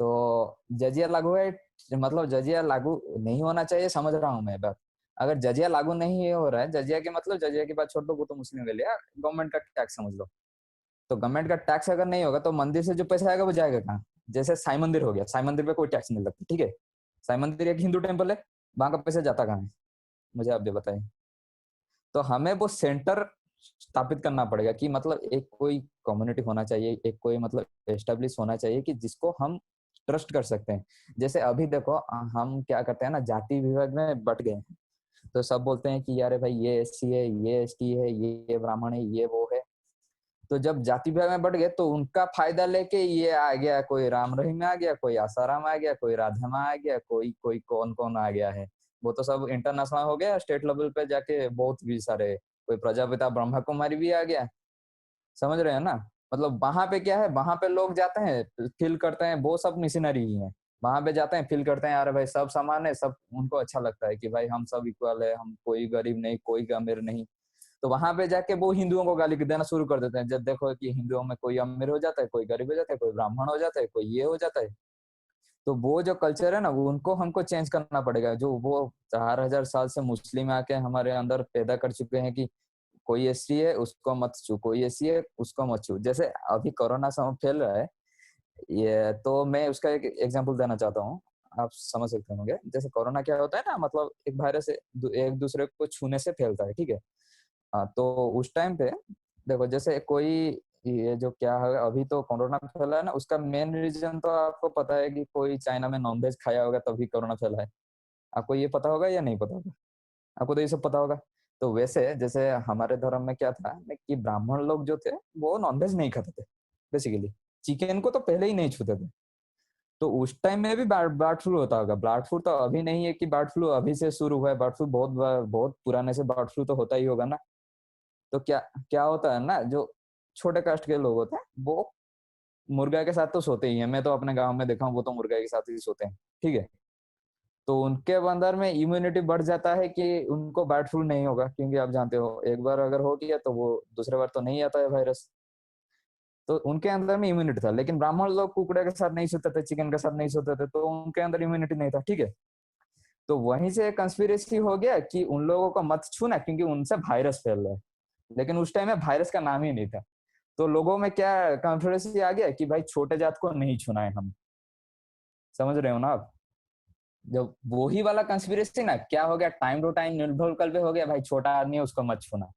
तो जजिया लागू है, मतलब जजिया लागू नहीं होना चाहिए, समझ रहा हूँ मैं बात। अगर जजिया लागू नहीं हो रहा है, जजिया के मतलब जजिया की बात छोड़ दो, वो तो मुस्लिम के लिए गवर्नमेंट का टैक्स समझ लो। तो गवर्नमेंट का टैक्स अगर नहीं होगा तो मंदिर से जो पैसा आएगा वो जाएगा कहाँ? जैसे साई मंदिर हो गया, साई मंदिर पे कोई टैक्स नहीं लगता, ठीक है। साई मंदिर एक हिंदू टेम्पल है, वहां का पैसा जाता कहाँ है, मुझे आप ये बताइए। तो हमें वो सेंटर स्थापित करना पड़ेगा कि मतलब एक कोई कम्युनिटी होना चाहिए, एक कोई मतलब एस्टेब्लिश होना चाहिए कि जिसको हम ट्रस्ट कर सकते हैं। जैसे अभी देखो हम क्या करते हैं ना, जाति विभाग में बट गए हैं। तो सब बोलते हैं कि यार भाई ये एससी है, ये एसटी है, ये ब्राह्मण है, ये वो है। तो जब जाति विभाग में बढ़ गए तो उनका फायदा लेके ये आ गया, कोई राम रहीम में आ गया, कोई आसाराम आ गया, कोई राधा में आ गया, कोई कोई कौन कौन आ गया है। वो तो सब इंटरनेशनल हो गया, स्टेट लेवल पे जाके बहुत भी सारे, कोई प्रजापिता ब्रह्मा कुमारी भी आ गया। समझ रहे हैं ना। मतलब वहां पे क्या है, वहां पे लोग जाते हैं फील करते हैं, वो सब मिशनरी ही है। वहां पे जाते हैं फील करते हैं, यार भाई सब समान है, सब उनको अच्छा लगता है कि भाई हम सब इक्वल है, हम कोई गरीब नहीं, कोई अमीर नहीं। तो वहां पे जाके वो हिंदुओं को गाली देना शुरू कर देते हैं। जब देखो कि हिंदुओं में कोई अमीर हो जाता है, कोई गरीब हो जाता है, कोई ब्राह्मण हो जाता है, कोई ये हो जाता है। तो वो जो कल्चर है ना, वो उनको हमको चेंज करना पड़ेगा, जो वो 4000 साल से मुस्लिम आके हमारे अंदर पैदा कर चुके हैं कि कोई एसटी है उसको मत छू, कोई एससी है उसको मत छू। जैसे अभी कोरोना समय फैल रहा है, ये तो मैं उसका एक एग्जांपल देना चाहता हूँ, आप समझ सकते होंगे। जैसे कोरोना क्या होता है ना, मतलब एक वायरस एक दूसरे को छूने से फैलता है, ठीक है। हाँ, तो उस टाइम पे देखो, जैसे कोई ये जो क्या है, अभी तो कोरोना फैला है ना, उसका मेन रीजन तो आपको पता है कि कोई चाइना में नॉनवेज खाया होगा तभी कोरोना फैला है। आपको ये पता होगा या नहीं पता होगा? आपको तो ये सब पता होगा। तो वैसे जैसे हमारे धर्म में क्या था कि ब्राह्मण लोग जो थे वो नॉनवेज नहीं खाते थे, बेसिकली चिकन को तो पहले ही नहीं छूते थे। तो उस टाइम में भी बर्ड फ्लू होता होगा। बर्ड फ्लू तो अभी नहीं है कि बर्ड फ्लू अभी से शुरू हुआ है, बर्ड फ्लू बहुत बहुत पुराने से बर्ड फ्लू तो होता ही होगा ना। तो क्या क्या होता है ना, जो छोटे कास्ट के लोग होते हैं वो मुर्गा के साथ तो सोते ही हैं। मैं तो अपने गांव में देखा हूँ, वो तो मुर्गा के साथ ही सोते हैं, ठीक है। तो उनके अंदर में इम्यूनिटी बढ़ जाता है कि उनको बर्ड फ्लू नहीं होगा, क्योंकि आप जानते हो एक बार अगर हो गया तो वो दूसरे बार तो नहीं आता है वायरस। तो उनके अंदर में इम्यूनिटी था। लेकिन ब्राह्मण लोग कुकड़े के साथ नहीं सोते थे, चिकन के साथ नहीं सोते थे, तो उनके अंदर इम्यूनिटी नहीं था, ठीक है। तो वहीं से कंस्पिरेसी हो गया कि उन लोगों को मत छूना क्योंकि उनसे वायरस फैल रहा है। लेकिन उस टाइम में वायरस का नाम ही नहीं था। तो लोगों में क्या कॉन्फिडेंस आ गया कि भाई छोटे जात को नहीं छूना है हम। समझ रहे हो ना आप। जब वही वाला कंस्पिरेसी ना क्या हो गया, टाइम टू टाइम निर्भर कल पे हो गया, भाई छोटा आदमी है उसको मत छूना।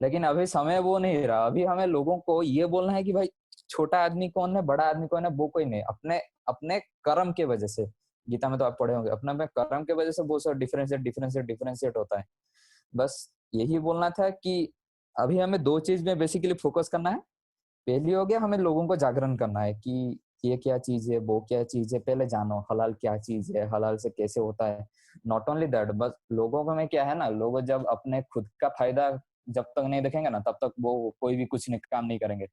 लेकिन अभी समय वो नहीं रहा। अभी हमें लोगों को ये बोलना है कि भाई छोटा आदमी कौन है, बड़ा आदमी कौन है, वो कोई नहीं। अपने अपने कर्म के वजह से, गीता में तो आप पढ़े होंगे, अपने अपने कर्म के वजह से वो सब डिफरेंशिएट डिफरेंशिएट डिफरेंशिएट होता है। बस यही बोलना था कि अभी हमें दो चीज में बेसिकली फोकस करना है। पहली हो गया, हमें लोगों को जागरण करना है कि ये क्या चीज है, वो क्या चीज है, पहले जानो हलाल क्या चीज है, हलाल से कैसे होता है। नॉट ओनली दैट, बस लोगों को में क्या है ना, लोग जब अपने खुद का फायदा जब तक नहीं देखेंगे ना, तब तक वो कोई भी कुछ नहीं काम नहीं करेंगे।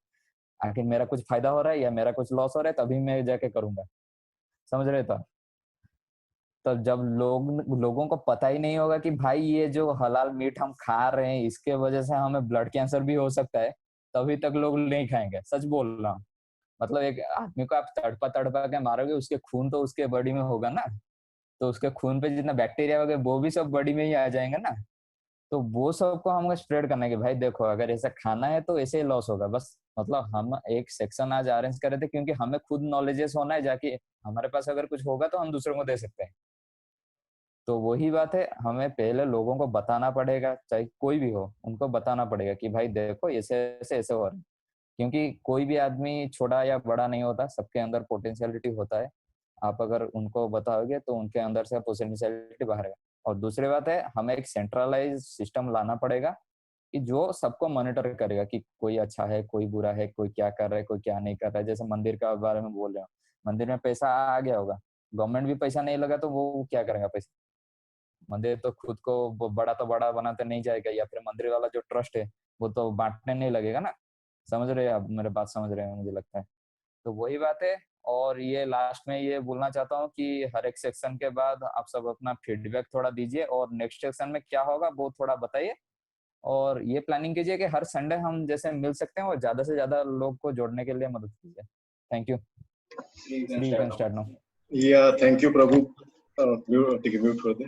आखिर मेरा कुछ फायदा हो रहा है या मेरा कुछ लॉस हो रहा है तभी मैं जाके करूंगा। समझ रहे तो। तब जब लोगों को पता ही नहीं होगा कि भाई ये जो हलाल मीट हम खा रहे हैं इसके वजह से हमें ब्लड कैंसर भी हो सकता है, तभी तक लोग नहीं खाएंगे। सच बोल रहा हूँ। मतलब एक आदमी को आप तड़पा तड़पा के मारोगे, उसके खून तो उसके बॉडी में होगा ना। तो उसके खून पे जितना बैक्टीरिया वगैरह वो भी सब बॉडी में ही आ जाएंगे ना। तो वो सबको हमको स्प्रेड करना है कि भाई देखो अगर ऐसा खाना है तो ऐसे ही लॉस होगा। बस मतलब हम एक सेक्शन आज अरेंज कर रहे थे क्योंकि हमें खुद नॉलेजेस होना है, जाके हमारे पास अगर कुछ होगा तो हम दूसरों को दे सकते हैं। तो वही बात है, हमें पहले लोगों को बताना पड़ेगा, चाहे कोई भी हो उनको बताना पड़ेगा कि भाई देखो ऐसे ऐसे ऐसे हो रहा है। क्योंकि कोई भी आदमी छोटा या बड़ा नहीं होता, सबके अंदर पोटेंशियलिटी होता है। आप अगर उनको बताओगे तो उनके अंदर से पोटेंशियलिटी बाहर है। और दूसरी बात है, हमें एक सेंट्रलाइज सिस्टम लाना पड़ेगा कि जो सबको मॉनिटर करेगा कि कोई अच्छा है, कोई बुरा है, कोई क्या कर रहा है, कोई क्या नहीं कर रहा है। जैसे मंदिर का बारे में बोल रहे हो, मंदिर में पैसा आ गया होगा, गवर्नमेंट भी पैसा नहीं लगा तो वो क्या करेगा पैसा? मंदिर तो खुद को बड़ा तो बड़ा बनाते नहीं जाएगा, या फिर मंदिर वाला जो ट्रस्ट है वो तो बांटने नहीं लगेगा ना। समझ रहे हैं आप मेरे बात, समझ रहे हैं मुझे लगता है। तो वही बात है। और ये लास्ट में ये बोलना चाहता हूँ कि हर एक सेक्शन के बाद आप सब अपना फीडबैक थोड़ा दीजिए, और नेक्स्ट सेक्शन में क्या होगा वो थोड़ा बताइए। और ये प्लानिंग कीजिए कि हर संडे हम जैसे मिल सकते हैं और ज्यादा से ज्यादा लोग को जोड़ने के लिए मदद कीजिए। Thank you. You can start now. Yeah, thank you, Prabhu. Take a mute for the.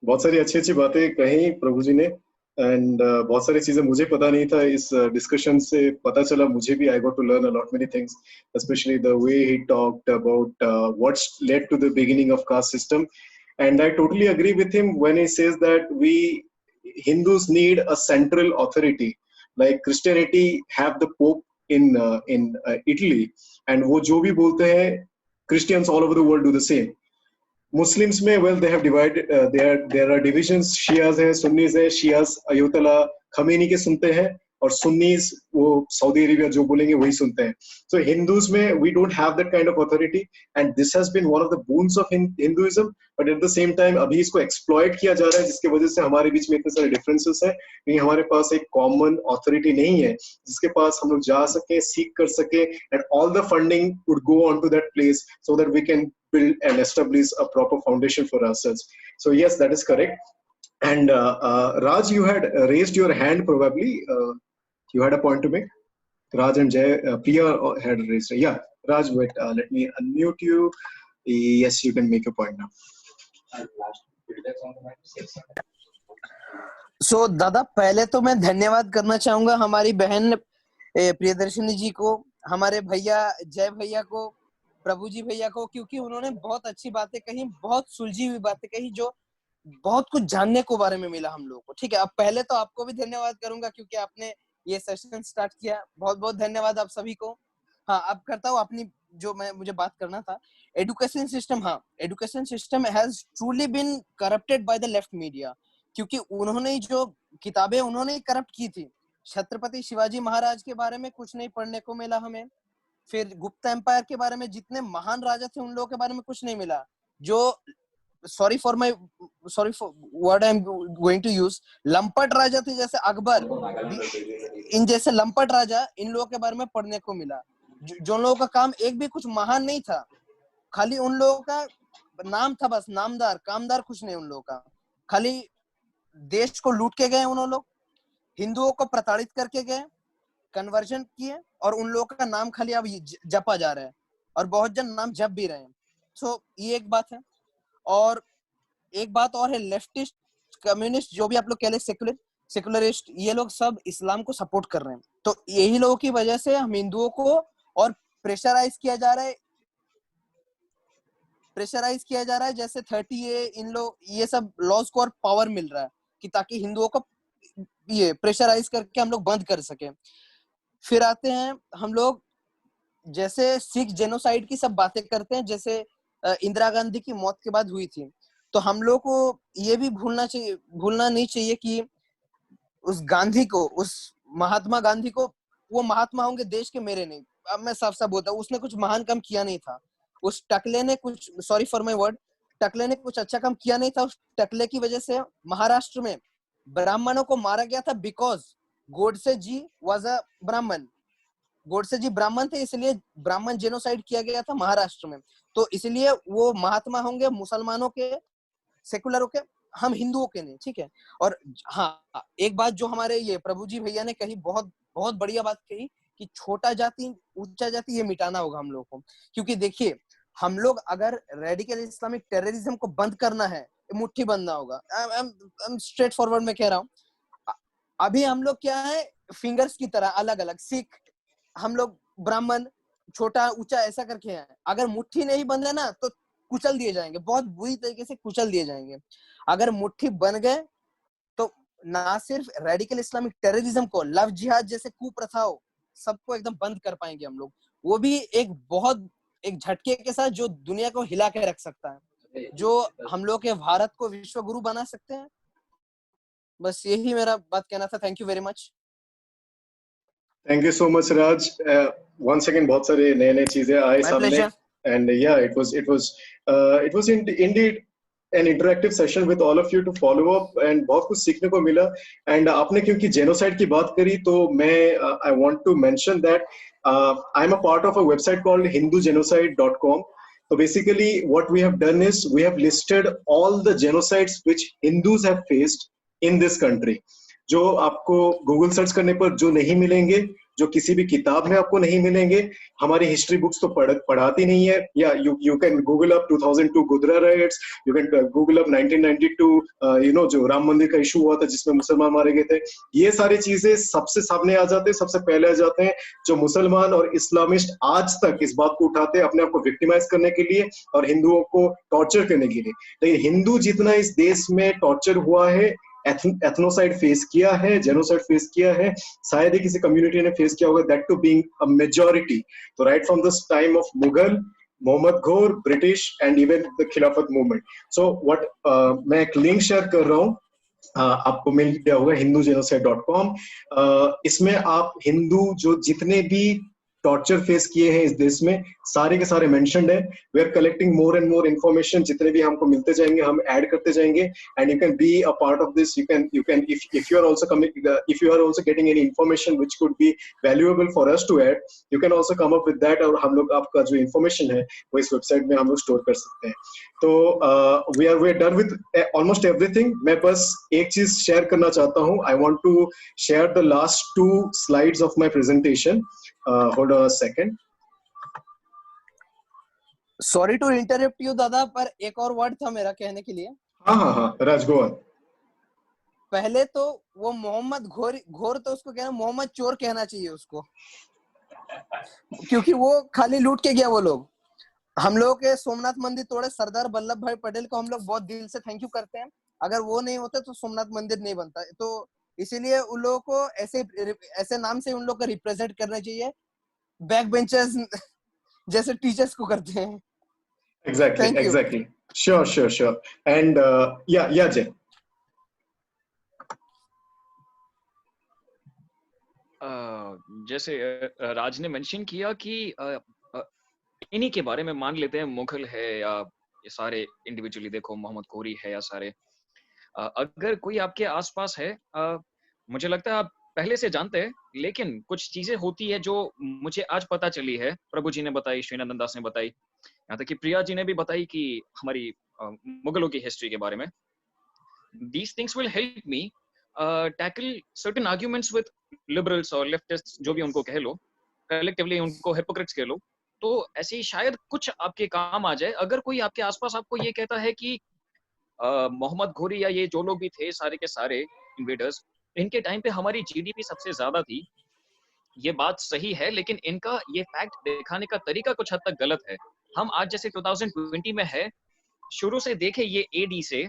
बहुत सारी अच्छी अच्छी बातें कही प्रभु जी ने, एंड बहुत सारी चीजें मुझे पता नहीं था, इस डिस्कशन से पता चला मुझे भी। I got to learn a lot many things, specially the way he talked about what's led to the beginning of caste system, and I totally agree with him when he says that we Hindus need a central authority, like Christianity have the Pope in Italy, and वो जो भी बोलते हैं Christians all over the world do the same. Muslims में well they have divided, there are divisions, Shias है, Sunnis है, Shias अयोतला Khamenei के सुनते हैं, और Sunnis वो सऊदी अरेबिया जो बोलेंगे वही सुनते हैं. So Hindus में we don't have that kind of authority, and this has been one of the boons of Hinduism, but at the same time अभी इसको exploit किया जा रहा है, जिसके वजह से हमारे बीच में इतने सारे differences है, क्योंकि हमारे पास एक common authority नहीं है जिसके पास हम लोग जा सके, सीख कर सके, and all the funding would go on to that place so that we can build and establish a proper foundation for ourselves. So yes, that is correct. And Raj, you had raised your hand probably. You had a point to make. Raj and Jay, Priya had raised. Yeah, Raj, wait. Let me unmute you. Yes, you can make your point now. सो दादा, पहले तो मैं धन्यवाद करना चाहूंगा हमारी बहन प्रियदर्शनी जी को, हमारे भैया जय भैया को, प्रभु जी भैया को, क्योंकि उन्होंने बहुत अच्छी बातें कही, बहुत सुलझी हुई बातें कही, जो बहुत कुछ जानने को बारे में मिला हम लोगों को। ठीक है, अब पहले तो आपको भी धन्यवाद करूंगा क्योंकि आपने ये सेशन स्टार्ट किया। बहुत बहुत धन्यवाद आप सभी को। हाँ, अब करता हूँ अपनी जो मुझे बात करना था। एजुकेशन सिस्टम, हाँ, education system has truly been corrupted by the left media, क्योंकि उन्होंने जो किताबें उन्होंने करप्ट की थी। छत्रपति शिवाजी महाराज के बारे में कुछ नहीं पढ़ने को मिला हमें, फिर गुप्त एम्पायर के बारे में जितने महान राजा थे उन लोगों के बारे में कुछ नहीं मिला। जो sorry for word I am going to use, लंपट राजा थे जैसे अकबर, इन जैसे लंपट राजा, इन लोगों के बारे में पढ़ने को मिला। जो लोगों का काम एक भी कुछ महान नहीं था, खाली उन लोगों का नाम था बस, नामदार, कामदार कुछ नहीं उन लोगों का। खाली देश को लूट के गए उन्होंने लोग, हिंदुओं को प्रताड़ित करके गए, कन्वर्जन किए, और उन लोगों का नाम खाली अब जपा जा रहा है, और बहुत जन नाम जप भी रहे हैं। सो ये एक बात है। और एक बात और है, लेफ्टिस्ट, कम्युनिस्ट, जो भी आप लोग कह ले, सेकुलरिस्ट, ये लोग सब इस्लाम को सपोर्ट कर रहे हैं। तो यही लोगों की वजह से हम हिंदुओं को और प्रेशराइज किया जा रहा है, जैसे 30A, इन लोग ये सब लॉज को और पावर मिल रहा है कि ताकि हिंदुओं को ये प्रेशराइज करके हम लोग बंद कर सके। फिर आते हैं हम लोग, जैसे सिख जेनोसाइड की सब बातें करते हैं, जैसे इंदिरा गांधी की मौत के बाद हुई थी, तो हम लोग को ये भी भूलना नहीं चाहिए कि उस गांधी को, उस महात्मा गांधी को, वो महात्मा होंगे देश के, मेरे नहीं। अब मैं साफ साफ बोलता हूँ, उसने कुछ महान काम किया नहीं था। उस टकले ने कुछ, सॉरी फॉर माय वर्ड, टकले ने कुछ अच्छा काम किया नहीं था। उस टकले की वजह से महाराष्ट्र में ब्राह्मणों को मारा गया था, because Godse ji was a Brahmin. Godse जी ब्राह्मण थे, इसलिए ब्राह्मण जेनोसाइड किया गया था महाराष्ट्र में। तो इसलिए वो महात्मा होंगे मुसलमानों के, सेकुलरों के, हम हिंदुओं के नहीं। ठीक है। और हाँ, एक बात जो हमारे ये प्रभु जी भैया ने कही, बहुत बहुत बढ़िया बात कही कि छोटा जाति ऊंचा जाति ये मिटाना होगा हम लोग को। क्योंकि देखिए, हम लोग अगर रेडिकल इस्लामिक टेररिज्म को बंद करना है, मुट्ठी बंधना होगा। स्ट्रेट फॉरवर्ड में कह रहा हूँ। अभी हम लोग क्या है, फिंगर्स की तरह अलग अलग, सिख, हम लोग ब्राह्मण, छोटा ऊंचा ऐसा करके हैं। अगर मुट्ठी नहीं बंध रहे ना तो कुचल दिए जाएंगे, बहुत बुरी तरीके से कुचल दिए जाएंगे। अगर मुट्ठी बन गए तो ना सिर्फ रेडिकल इस्लामिक टेररिज्म को, लव जिहाद जैसे कुप्रथाओं सबको एकदम बंद कर पाएंगे हम लोग। वो भी एक झटके के साथ जो दुनिया को हिला के रख सकता है, जो हम लोग के भारत को विश्व गुरु बना सकते हैं। बस यही मेरा बात कहना था। Thank you very much. Thank you so much Raj. once again बहुत सारे नए नए चीजें आए माय सामने, pleasure. and yeah, it was indeed an interactive session with all of you to follow up, and बहुत कुछ सीखने को मिला। and आपने क्योंकि genocide की बात करी तो मैं I want to mention that I'm a part of a website called hindugenocide.com. So basically what we have done is we have listed all the genocides which Hindus have faced in this country, जो आपको Google search करने पर जो नहीं मिलेंगे, जो किसी भी किताब में आपको नहीं मिलेंगे, हमारी हिस्ट्री बुक्स तो पढ़ाती नहीं है। या you can Google up 2002 Godhra rights, you can Google up 1992 जो राम मंदिर का इशू हुआ था जिसमें मुसलमान मारे गए थे। ये सारी चीजें सबसे सामने आ जाते हैं, सबसे पहले आ जाते हैं जो मुसलमान और इस्लामिस्ट आज तक इस बात को उठाते हैं अपने आप को विक्टिमाइज करने के लिए और हिंदुओं को टॉर्चर करने के लिए। लेकिन हिंदू जितना इस देश में टॉर्चर हुआ है, एथनोसाइड फेस किया है, जेनोसाइड फेस किया है, शायद ही किसी कम्युनिटी ने फेस किया होगा, that to being a majority. तो right from the time of Mughal, Mohammad Ghor, British and even the Khilafat movement. So what मैं एक लिंक शेयर कर रहा हूँ, आपको मिल गया होगा hindugenocide.com। इसमें आप हिंदू जो जितने भी टॉर्चर फेस किए हैं इस देश में सारे के सारे मेंशन्ड है। We are collecting more and more information, जितने भी हमको मिलते जाएंगे हम ऐड करते जाएंगे, and you can be a part of this. You can if you are also coming, if you are also getting any information which could be valuable for us to add, you can also come up with that, और हम लोग आपका जो information है वो इस website में हम लोग स्टोर कर सकते हैं। तो we are done with almost everything। मैं बस एक चीज शेयर करना चाहता हूँ। I want to share the last 2 slides of my presentation. Hold on a second. Sorry to interrupt you dada, पर एक और वर्ड था मेरा कहने के लिए। हाँ राज, गो ऑन। पहले तो वो मोहम्मद घोर तो उसको कहना, मोहम्मद चोर कहना चाहिए उसको, क्योंकि वो खाली लूट के गया। वो लोग हम लोग के सोमनाथ मंदिर तोड़े सरदार वल्लभ भाई पटेल को हम लोग बहुत दिल से थैंक यू करते हैं। अगर वो नहीं होते तो सोमनाथ मंदिर नहीं बनता। तो इसीलिए उन लोगों को ऐसे नाम से उन लोग को रिप्रेजेंट करना चाहिए, बैक बेंचर्स जैसे टीचर्स को करते हैं। Exactly. Sure. And yeah, Jay. जैसे राज ने मेंशन किया कि इन्हीं के बारे में मान लेते हैं, मुगल है या ये सारे इंडिविजुअली देखो, मोहम्मद घोरी है या सारे, अगर कोई आपके आसपास है, मुझे लगता है आप पहले से जानते हैं, लेकिन कुछ चीजें होती है जो मुझे आज पता चली है। प्रभु जी ने बताई, श्रीनंदन दास ने बताई, यहाँ तक कि प्रिया जी ने भी बताई कि हमारी मुगलों की हिस्ट्री के बारे में। These things will help me tackle certain arguments with liberals और leftists, जो भी उनको कह लो, collectively उनको hypocrites कह लो। तो ऐसे ही शायद कुछ आपके काम आ जाए। अगर कोई आपके आसपास आपको ये कहता है कि मोहम्मद घोरी या ये जो लोग भी थे सारे के सारे इन्वेडर्स, इनके टाइम पे हमारी जीडीपी सबसे ज्यादा थी, ये बात सही है, लेकिन इनका ये फैक्ट दिखाने का तरीका कुछ हद तक गलत है। हम आज जैसे 2020 में है, शुरू से देखे ये एडी से,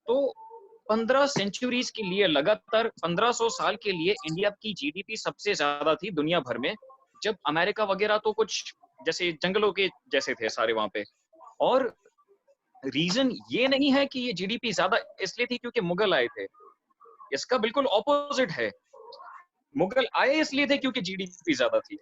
तो 15 सेंचुरीज के लिए लगातार 1500 साल के लिए इंडिया की जीडीपी सबसे ज्यादा थी दुनिया भर में, जब अमेरिका वगैरह तो कुछ जैसे जंगलों के जैसे थे सारे वहां पे। और रीजन ये नहीं है कि ये जीडीपी ज्यादा इसलिए थी क्योंकि मुगल आए थे, इसका बिल्कुल ऑपोजिट है। मुगल आए इसलिए थे क्योंकि जीडीपी ज्यादा थी।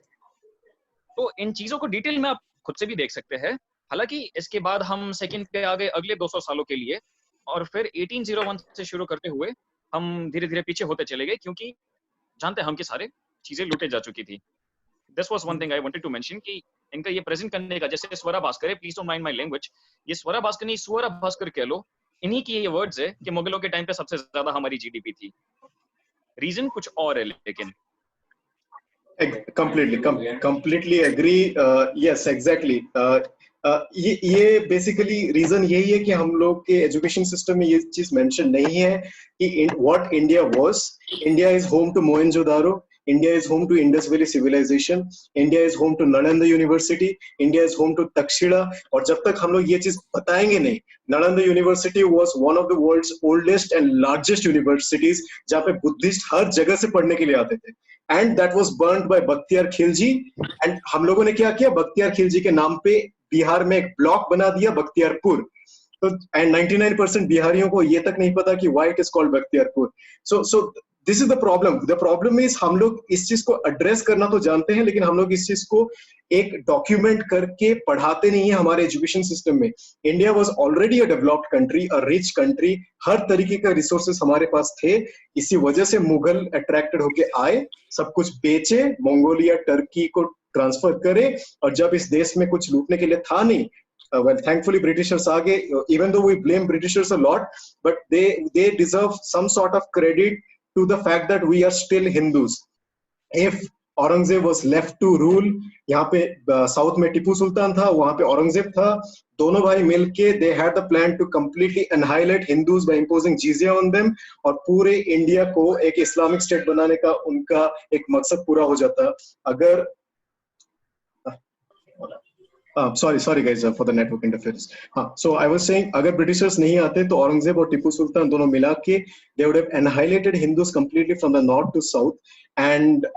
तो इन चीजों को डिटेल में आप खुद से भी देख सकते हैं। हालांकि इसके बाद हम सेकंड पे आ गए अगले 200 सालों के लिए, और फिर 1801 से शुरू करते हुए हम धीरे धीरे पीछे होते चले गए, क्योंकि जानते हैं हम कि सारे चीजें लूटे जा चुकी थी। This was one thing I wanted to mention कि इनका ये प्रेजेंट करने का, जैसे स्वरा भास्कर है, please don't mind my language, ये स्वरा भास्कर नहीं स्वरा भास्कर कह लो, इन्हीं की ये वर्ड्स है कि मुगलों के टाइम पे सबसे ज्यादा हमारी जीडीपी थी। रीजन कुछ और है, लेकिन completely agree। yes, exactly। ये बेसिकली रीजन यही है कि हम लोग के एजुकेशन सिस्टम में ये चीज मेंशन नहीं है कि what India was. India is home to Mohenjodaro, India is home to Indus Valley civilization, India is home to Nalanda University, India is home to Takshila. और जब तक हम लोग ये चीज बताएंगे नहीं, Nalanda University was one of the world's oldest and largest universities, जहाँ पे बुद्धिस्ट हर जगह से पढ़ने के लिए आते थे. And that was burned by Bakhtiyar Khilji. And हम लोगों ने क्या किया, बख्तियार खिलजी के नाम पे बिहार में एक ब्लॉक बना दिया, बख्तियारपुर. तो एंड 99% बिहारियों को ये तक नहीं पता कि why it is called Bakhtiyarpur. So this is the problem. The problem is हम लोग इस चीज को एड्रेस करना तो जानते हैं, लेकिन हम लोग इस चीज को एक डॉक्यूमेंट करके पढ़ाते नहीं है हमारे एजुकेशन सिस्टम में. India was already a developed country, a rich country. हर तरीके का रिसोर्सेस हमारे पास थे. इसी वजह से मुगल अट्रैक्टेड होके आए, सब कुछ बेचे, मंगोलिया टर्की को ट्रांसफर करे. और जब इस देश में कुछ लूटने के लिए था नहीं, well, thankfully Britishers aa gaye. Even though we blame Britishers a lot, but they deserve some sort of credit to the fact that we are still Hindus. If Aurangzeb was left to rule, यहाँ पे south में टीपू सुल्तान था, वहाँ पे औरंगजेब था. दोनों भाई मिलके they had the plan to completely annihilate Hindus by imposing jizya on them, और पूरे इंडिया को एक इस्लामिक स्टेट बनाने का उनका एक मकसद पूरा हो जाता. अगर sorry guys for the network interference. So I was saying, अगर ब्रिटिशर्स नहीं आते तो औरंगजेब और टीपू सुल्तान दोनों मिला के they would have annihilated Hindus completely from the north to south. And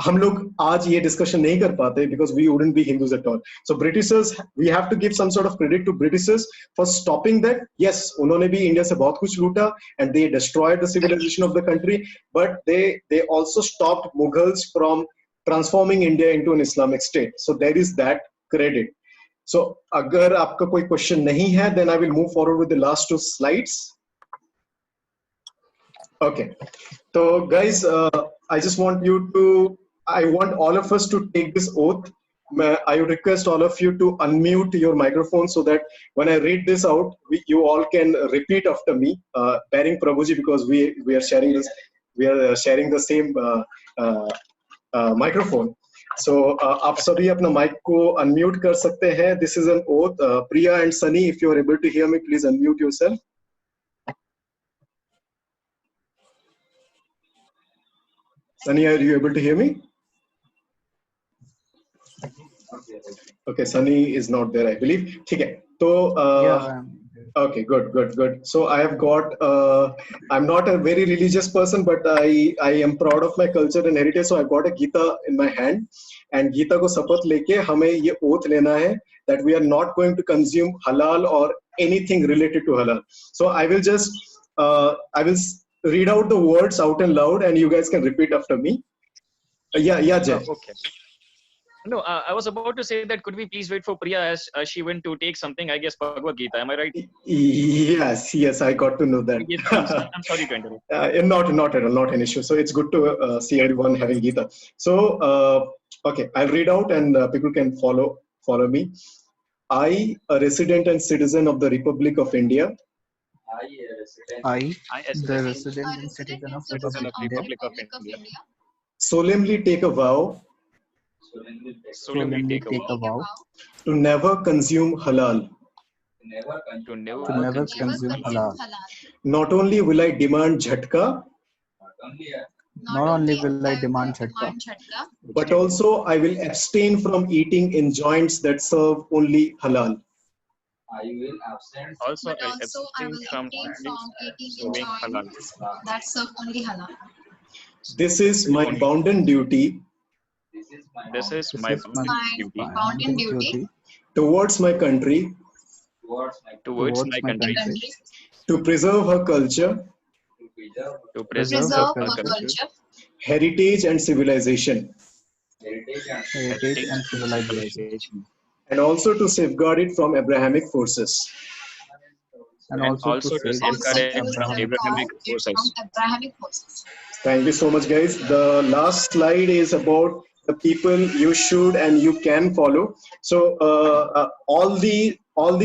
हम लोग आज ये डिस्कशन नहीं कर पाते because we wouldn't be Hindus at all. So Britishers, we have to give some sort of credit to Britishers for stopping that. Yes, उन्होंने भी India से बहुत कुछ लूटा and they destroyed the civilization of the country, but they also stopped Mughals from transforming India into an Islamic state. So there is that credit. So अगर आपका कोई question नहीं है, then I will move forward with the last two slides. Okay. So guys, I just want you to, I want all of us to take this oath. I would request all of you to unmute your microphone so that when I read this out, you all can repeat after me, bearing Prabhuji, because we are sharing this, we are sharing the same microphone. So आप सभी अपना mic को unmute कर सकते हैं. This is an oath. Priya and Sunny, if you are able to hear me, please unmute yourself. Sunny, are you able to hear me? Okay, Sunny is not there, I believe. ठीक है. तो okay, good. So I have got, I'm not a very religious person, but I am proud of my culture and heritage. So I've got a Gita in my hand, and Gita को शपथ लेके हमें ये oath लेना है that we are not going to consume halal or anything related to halal. So I will just, I will read out the words out and loud, and you guys can repeat after me. Yeah, Jay. Okay. No, I was about to say that could we please wait for Priya as she went to take something, I guess Bhagavad Gita, am I right? Yes, I got to know that. Yes, I'm sorry to interrupt. Not at all, not an issue. So it's good to see everyone having Gita. So, okay, I'll read out and people can follow me. I, a resident and citizen of the Republic of India. I, the resident and citizen of Republic of India. Solemnly take a vow. Solemnly take a vow to never consume halal. To never consume halal. Not only will I demand jhatka, Not only will I demand jhatka, but also I will abstain from eating in joints that serve only halal. Also, I abstain from eating in halal. joints that serve only halal. This is my bounden duty This is my duty Bounden duty towards my country towards my country to preserve her culture, to preserve preserve her her culture, heritage and civilization, heritage and civilization, and also to safeguard it from Abrahamic forces. and also to safeguard it from Abrahamic forces. Abrahamic forces. Thank you so much, guys. The last slide is about the people you should and you can follow. So all the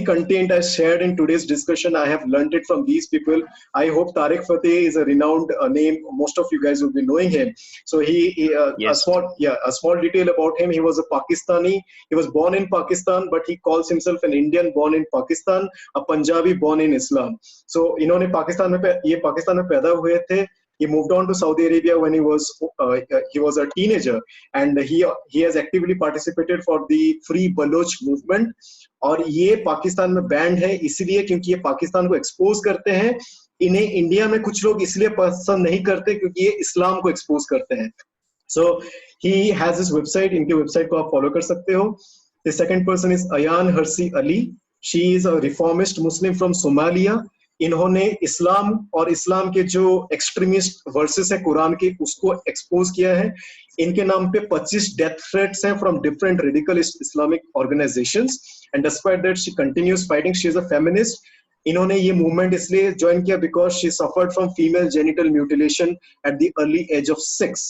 content I shared in today's discussion, I have learned it from these people. I hope Tariq Fateh is a renowned name. Most of you guys will be knowing him. So Yes. a small detail about him. He was a Pakistani. He was born in Pakistan, but he calls himself an Indian born in Pakistan, a Punjabi born in Islam. So इन्होंने पाकिस्तान में पैदा हुए थे. He moved on to Saudi Arabia when he was a teenager, and he has actively participated for the Free Baloch movement. और ये पाकिस्तान में band है इसलिए क्योंकि ये पाकिस्तान को एक्सपोज करते हैं. इन्हें इंडिया में कुछ लोग इसलिए पसंद नहीं करते क्योंकि ये इस्लाम को एक्सपोज करते हैं. So he has his website. इनके वेबसाइट को आप फॉलो कर सकते हो. The second person is Ayan Hersi Ali. She is a reformist Muslim from Somalia. इन्होंने इस्लाम और इस्लाम के जो एक्सट्रीमिस्ट वर्सेस है कुरान के उसको एक्सपोज किया है. इनके नाम पे 25 डेथ थ्रेट्स हैं from different radicalist Islamic organisations, and despite that she continues fighting. She is a feminist. इन्होंने ये मूवमेंट इसलिए ज्वाइन किया because she suffered from female genital mutilation at the early age of 6.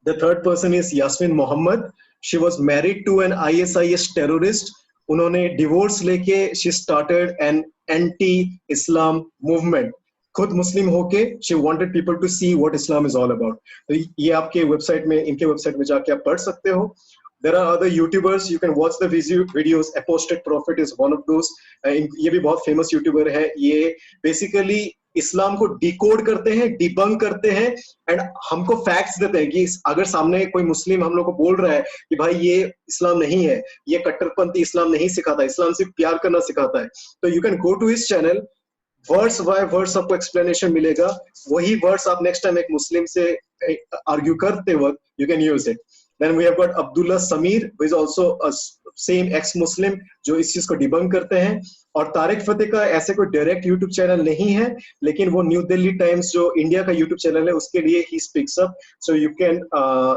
The third person is Yasmin Mohammed. She was married to an ISIS terrorist. उन्होंने divorce लेके she started an anti-Islam movement. खुद मुस्लिम होके she wanted people to see what Islam is all about. तो ये आपके website में, इनके website में जाके आप पढ़ सकते हो. There are other YouTubers. You can watch the videos. Apostate Prophet is one of those. ये भी बहुत फेमस यूट्यूबर है. ये बेसिकली इस्लाम को डिकोड करते हैं, डिबंक करते हैं, एंड हमको फैक्ट्स देते हैं कि अगर सामने कोई मुस्लिम हम लोग को बोल रहा है कि भाई ये इस्लाम नहीं है, ये कट्टरपंथी इस्लाम नहीं सिखाता, इस्लाम सिर्फ प्यार करना सिखाता है, तो you can go to his channel. Words by words आपको एक्सप्लेनेशन मिलेगा. वही वर्ड्स आप नेक्स्ट टाइम एक मुस्लिम से आर्ग्यू करते वक्त you can use it. Then we have got Abdullah Samir, who is also a same ex-Muslim, जो इस चीज को डिबंक करते हैं. और तारिक फतेह का ऐसे कोई डायरेक्ट यूट्यूब चैनल नहीं है, लेकिन वो न्यू दिल्ली टाइम्स जो इंडिया का यूट्यूब चैनल है उसके लिए he speaks up. So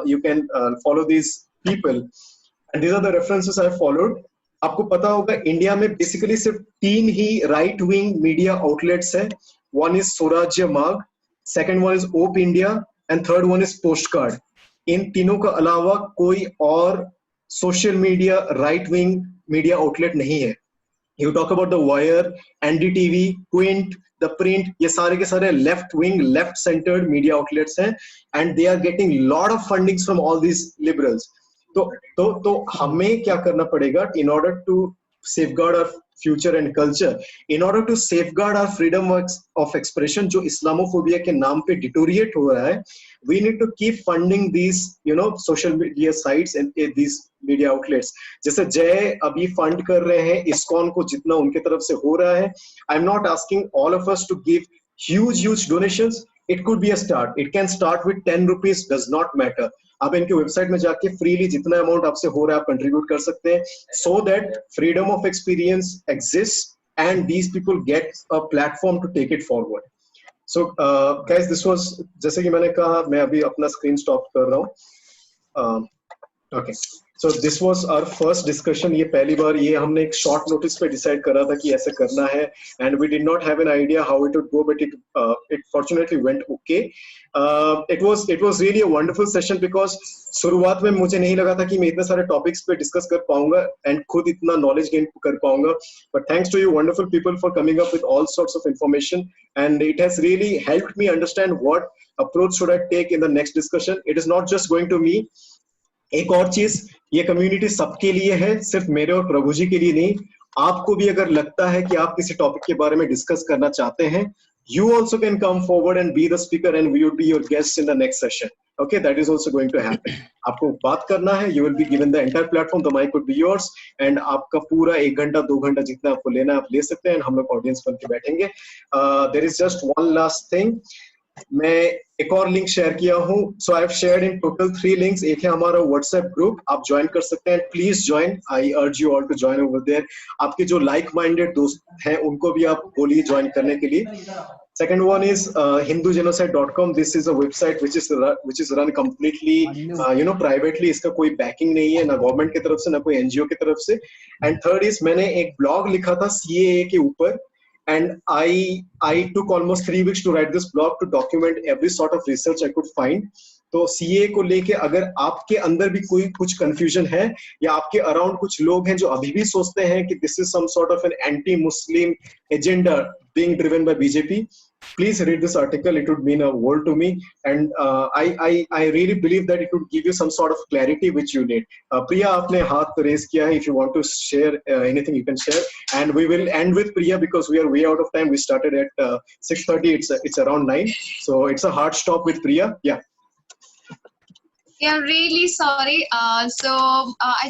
you can follow these people, and these are the references I followed. आपको पता होगा इंडिया में बेसिकली सिर्फ 3 ही राइट विंग मीडिया आउटलेट्स है. One is Swarajya mag, second one is OpIndia, and third one is Postcard. इन तीनों का अलावा कोई और social media right wing media outlet नहीं है. You talk about the Wire, NDTV, Quint, the Print, ये सारे के सारे left wing, left centred media outlets हैं, and they are getting lot of fundings from all these liberals. तो हमें क्या करना पड़ेगा in order to safeguard our future and culture, in order to safeguard our freedom of expression जो Islamophobia के नाम पे डिटोरिएट हो रहा है. We need to keep funding these social media sites and these media outlets. जैसे जय अभी फंड कर रहे हैं इस्कॉन को जितना उनके तरफ से हो रहा है. I'm not asking all of us to give huge donations. It could be a start. It can start with 10 rupees, does not matter. आप इनके वेबसाइट में जाके फ्रीली जितना अमाउंट आपसे हो रहा है आप कंट्रीब्यूट कर सकते हैं, so that freedom of experience exist and these people get a platform to take it forward. So guys, this was, जैसे कि मैंने कहा, मैं अभी अपना स्क्रीन स्टॉप कर रहा हूँ. Okay, so this was our first discussion. ये पहली बार ये हमने एक शॉर्ट नोटिस पे डिसाइड करा था कि ऐसे करना है, and we did not have an idea how it would go, but it fortunately went okay. It was really a wonderful session because शुरुआत में मुझे नहीं लगा था कि मैं इतने सारे टॉपिक्स पे डिस्कस कर पाऊंगा एंड खुद इतना नॉलेज गेन कर पाऊंगा. But thanks to you wonderful people for coming up with all sorts of information, and it has really helped me understand what approach should I take in the next discussion. It is not just going to me. एक और चीज, ये community सबके लिए है, सिर्फ मेरे और प्रभु जी के लिए नहीं. आपको भी अगर लगता है कि आप किसी टॉपिक के बारे में डिस्कस करना चाहते हैं, you also can come forward and be the speaker, and we would be your guests in the next session. Okay, that is also going to happen. आपको बात करना है, you will be given the entire platform, the mic would be yours, and आपका पूरा 1 घंटा 2 घंटा जितना आपको लेना है आप ले सकते हैं, हम लोग ऑडियंस बन के बैठेंगे. There is just one last thing. मैं एक और लिंक शेयर किया हूँ. So I have shared in total 3 links. एक है हमारा व्हाट्सएप ग्रुप, आप ज्वाइन कर सकते हैं. Please join, I urge you all to join over there. आपके जो लाइक माइंडेड दोस्त हैं उनको भी आप बोलिए ज्वाइन करने के लिए. Second one is hindugenocide.com. This is a website which is run completely privately. इसका कोई बैकिंग नहीं है, ना गवर्नमेंट की तरफ से, ना कोई एनजीओ की तरफ से. एंड थर्ड इज, मैंने एक ब्लॉग लिखा था CAA के ऊपर, and I took almost 3 weeks to write this blog to document every sort of research I could find. तो CAA को लेके अगर आपके अंदर भी कोई कुछ कंफ्यूजन है, या आपके अराउंड कुछ लोग हैं जो अभी भी सोचते हैं कि this is some sort of an anti Muslim agenda being driven by BJP, please read this article. It would mean a world to me, and I really believe that it would give you some sort of clarity which you need. Priya, आपने हाथ raise किया है. If you want to share anything, you can share. And we will end with Priya because we are way out of time. We started at 6:30. It's around 9, so it's a hard stop with Priya. Yeah. Yeah, really sorry. I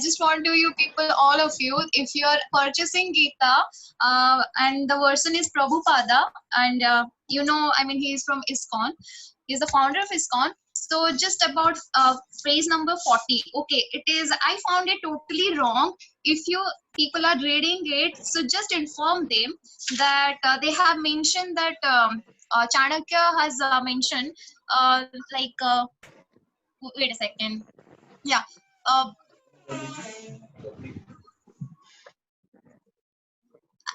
just want to you people, all of you, if you are purchasing Gita, and the version is Prabhupada, and I mean, he is from ISKCON. He's the founder of ISKCON. So just about phrase number 40. Okay, it is. I found it totally wrong. If you people are reading it, so just inform them that they have mentioned that Chanakya has mentioned wait a second. Yeah.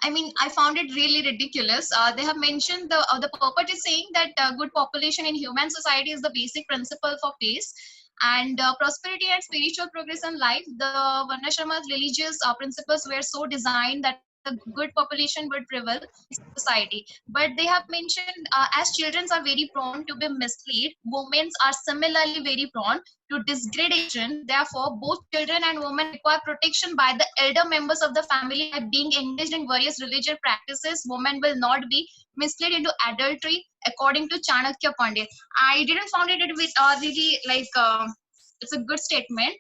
I mean, I found it really ridiculous. They have mentioned the purport is saying that good population in human society is the basic principle for peace and prosperity and spiritual progress in life. The Varnashrama's religious principles were so designed that a good population would prevail in society. But they have mentioned as children are very prone to be misled, women are similarly very prone to degradation. Therefore, both children and women require protection by the elder members of the family. By being engaged in various religious practices, women will not be misled into adultery, according to Chanakya Pandit. I didn't find it with really it's a good statement,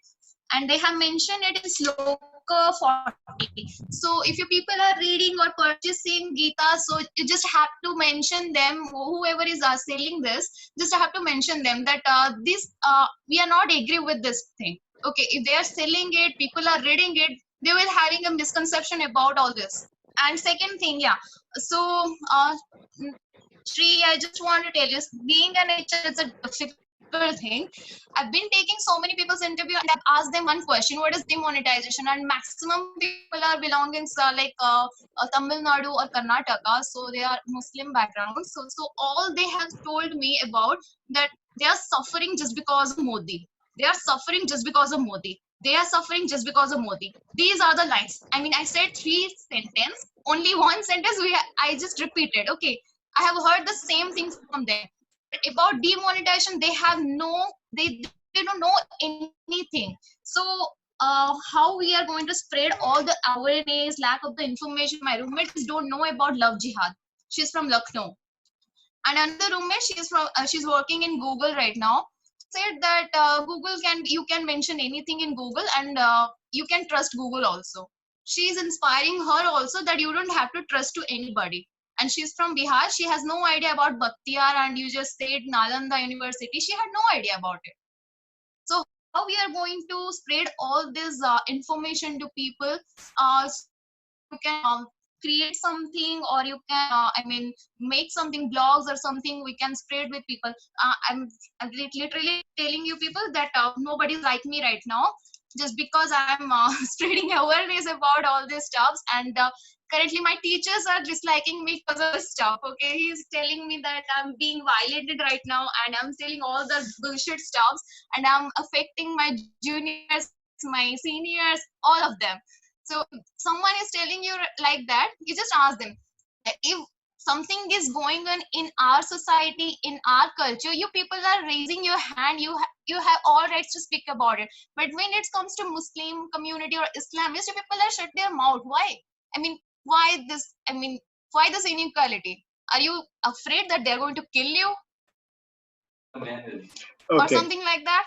and they have mentioned it in Sloka 40. So if you people are reading or purchasing Gita, so you just have to mention them, whoever is selling this, just have to mention them that we are not agree with this thing. Okay, if they are selling it, people are reading it, they will having a misconception about all this. And second thing, yeah, so Shri, I just want to tell you, being an HR is a difficult thing. I've been taking so many people's interview and I've asked them one question: what is demonetization? And maximum people are belonging Tamil Nadu or Karnataka, so they are Muslim background. So all they have told me about that they are suffering just because of Modi. They are suffering just because of Modi. They are suffering just because of Modi. These are the lines. I mean, I said 3 sentences. Only one sentence I just repeated. Okay, I have heard the same thing from them. About demonetization, they don't know anything. So how we are going to spread all the awareness, lack of the information? My roommates don't know about love jihad. She's from Lucknow, and another roommate, she's working in Google right now, said that you can mention anything in Google, and you can trust Google also. She's inspiring her also that you don't have to trust to anybody. And she's from Bihar. She has no idea about Bakhtiyar, and you just said Nalanda University. She had no idea about it. So how we are going to spread all this information to people? You can create something, or you can make something, blogs or something we can spread with people. I'm literally telling you people that nobody's like me right now, just because I'm spreading awareness about all these stuffs. And currently my teachers are disliking me because of this stuff. Okay, he's telling me that I'm being violated right now, and I'm telling all the bullshit stuffs, and I'm affecting my juniors, my seniors, all of them. So someone is telling you like that, you just ask them, if something is going on in our society, in our culture, you people are raising your hand, you have all rights to speak about it. But when it comes to Muslim community or Islamist, you people are shut their mouth. Why? Why this inequality? Are you afraid that they're going to kill you? Or something like that?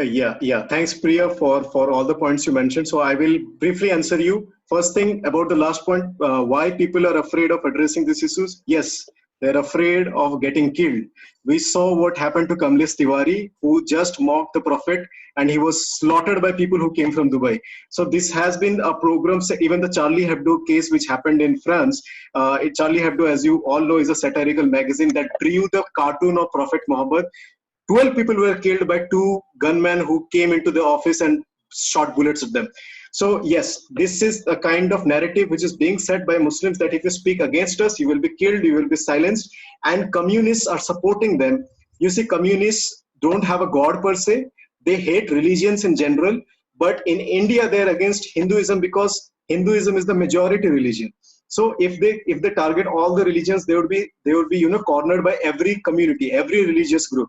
Yeah. Thanks, Priya, for all the points you mentioned. So I will briefly answer you. First thing about the last point, why people are afraid of addressing these issues. Yes, they're afraid of getting killed. We saw what happened to Kamlesh Tiwari, who just mocked the Prophet, and he was slaughtered by people who came from Dubai. So this has been a program. Even the Charlie Hebdo case, which happened in France, Charlie Hebdo, as you all know, is a satirical magazine that drew the cartoon of Prophet Muhammad. 12 people were killed by 2 gunmen who came into the office and shot bullets at them. So yes, this is a kind of narrative which is being said by Muslims, that if you speak against us, you will be killed, you will be silenced, and communists are supporting them. You see, communists don't have a god per se. They hate religions in general, but in India, they're against Hinduism because Hinduism is the majority religion. So if they target all the religions, they would be cornered by every community, every religious group.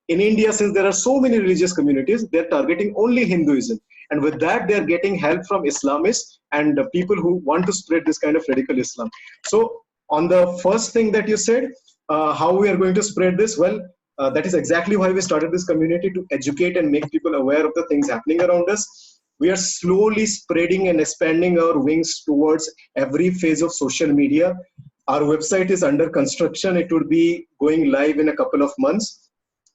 In India, since there are so many religious communities, they're targeting only Hinduism, and with that they're getting help from Islamists and people who want to spread this kind of radical Islam. So on the first thing that you said, how we are going to spread this, well, that is exactly why we started this community, to educate and make people aware of the things happening around us. We are slowly spreading and expanding our wings towards every phase of social media. Our website is under construction. It would be going live in a couple of months.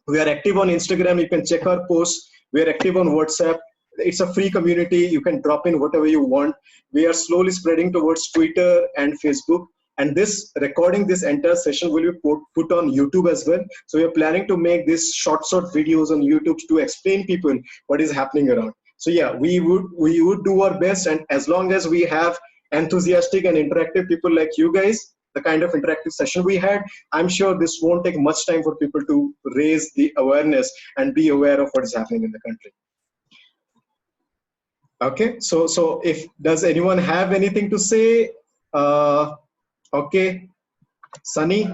We are active on Instagram. You can check our posts. We are active on WhatsApp. It's a free community. You can drop in whatever you want. We are slowly spreading towards Twitter and Facebook. And this recording, this entire session will be put on YouTube as well. So we are planning to make these short videos on YouTube to explain people what is happening around. So yeah, we would do our best, and as long as we have enthusiastic and interactive people like you guys, the kind of interactive session we had, I'm sure this won't take much time for people to raise the awareness and be aware of what is happening in the country. Okay, so if does anyone have anything to say? Okay, Sunny.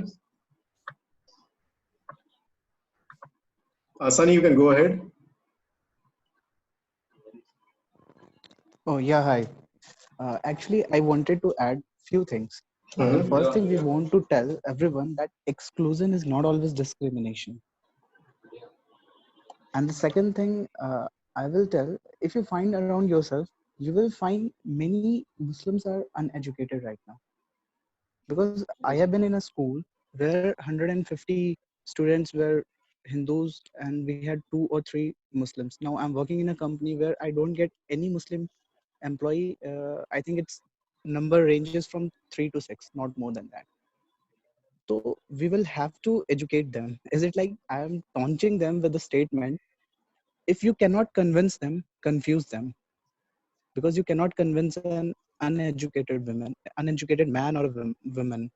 Sunny, you can go ahead. Oh yeah, hi. Actually, I wanted to add few things. The first thing we want to tell everyone that exclusion is not always discrimination. And the second thing I will tell, if you find around yourself, you will find many Muslims are uneducated right now. Because I have been in a school where 150 students were Hindus and we had 2 or 3 Muslims. Now I'm working in a company where I don't get any Muslim employee. I think its number ranges from 3 to 6, not more than that. So we will have to educate them. Is it like I am taunting them with the statement, if you cannot convince them, confuse them? Because you cannot convince an uneducated man or a woman.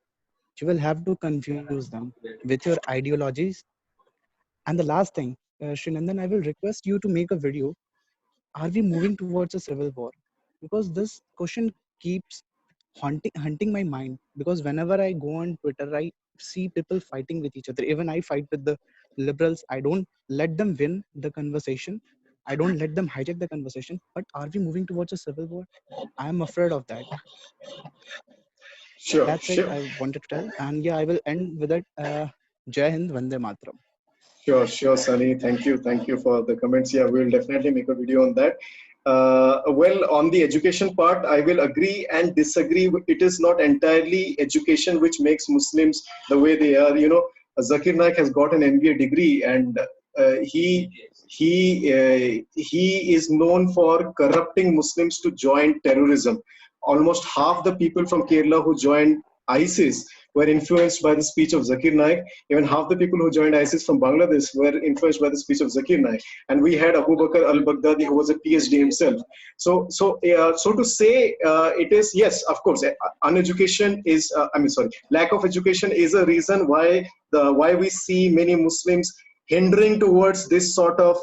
You will have to confuse them with your ideologies. And the last thing, Srinandan, I will request you to make a video. Are we moving towards a civil war? Because this question keeps hunting my mind. Because whenever I go on Twitter, I see people fighting with each other. Even I fight with the liberals. I don't let them win the conversation. I don't let them hijack the conversation. But are we moving towards a civil war? I am afraid of that. Sure. That's it I wanted to tell. And yeah, I will end with it. Jai Hind, Vande Mataram. Sure, Sunny. Thank you for the comments. Yeah, we'll definitely make a video on that. Well, on the education part, I will agree and disagree. It is not entirely education which makes Muslims the way they are. You know, Zakir Naik has got an MBA degree, and he is known for corrupting Muslims to join terrorism. Almost half the people from Kerala who joined ISIS were influenced by the speech of Zakir Naik. Even half the people who joined ISIS from Bangladesh were influenced by the speech of Zakir Naik. And we had Abu Bakr al-Baghdadi, who was a PhD himself. So to say, it is, yes, of course, uneducation is, lack of education is a reason why we see many Muslims hindering towards this sort of,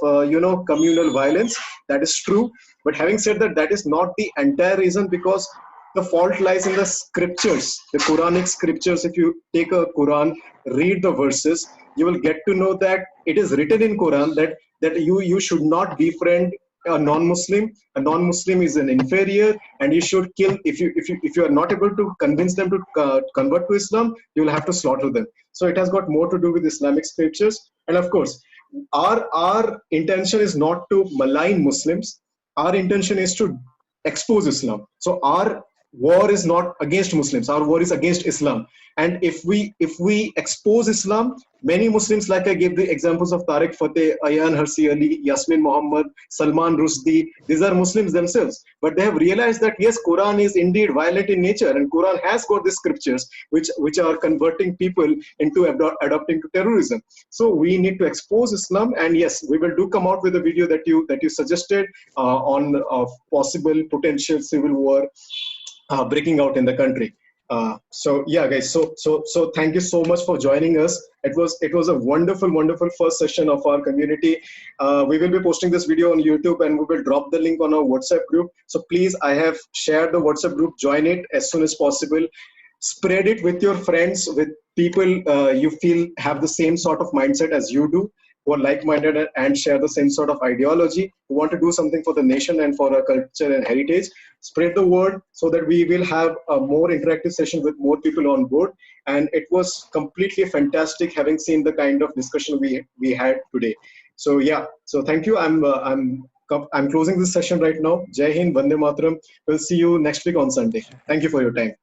communal violence. That is true. But having said that, that is not the entire reason, because the fault lies in the scriptures, the Quranic scriptures. If you take a Quran, read the verses, you will get to know that it is written in Quran that you should not befriend a non-Muslim. A non-Muslim is an inferior, and you should kill. If you are not able to convince them to convert to Islam, you will have to slaughter them. So it has got more to do with Islamic scriptures. And of course, our intention is not to malign Muslims. Our intention is to expose Islam. So our war is not against Muslims. Our war is against Islam. And if we expose Islam, many Muslims, like I gave the examples of Tariq Fateh, Ayan Harsi Ali, Yasmin Muhammad, Salman Rushdie, these are Muslims themselves. But they have realized that yes, Quran is indeed violent in nature, and Quran has got the scriptures which are converting people into adopting to terrorism. So we need to expose Islam, and yes, we will do come out with a video that you suggested on possible potential civil war breaking out in the country. So yeah, guys. So thank you so much for joining us. It was a wonderful first session of our community. We will be posting this video on YouTube, and we will drop the link on our WhatsApp group. So please, I have shared the WhatsApp group. Join it as soon as possible. Spread it with your friends, with people you feel have the same sort of mindset as you do, who are like-minded and share the same sort of ideology, who want to do something for the nation and for our culture and heritage. Spread the word so that we will have a more interactive session with more people on board. And it was completely fantastic having seen the kind of discussion we had today. So yeah, so thank you. I'm closing this session right now. Jai Hind, Vande Mataram. We'll see you next week on Sunday. Thank you for your time.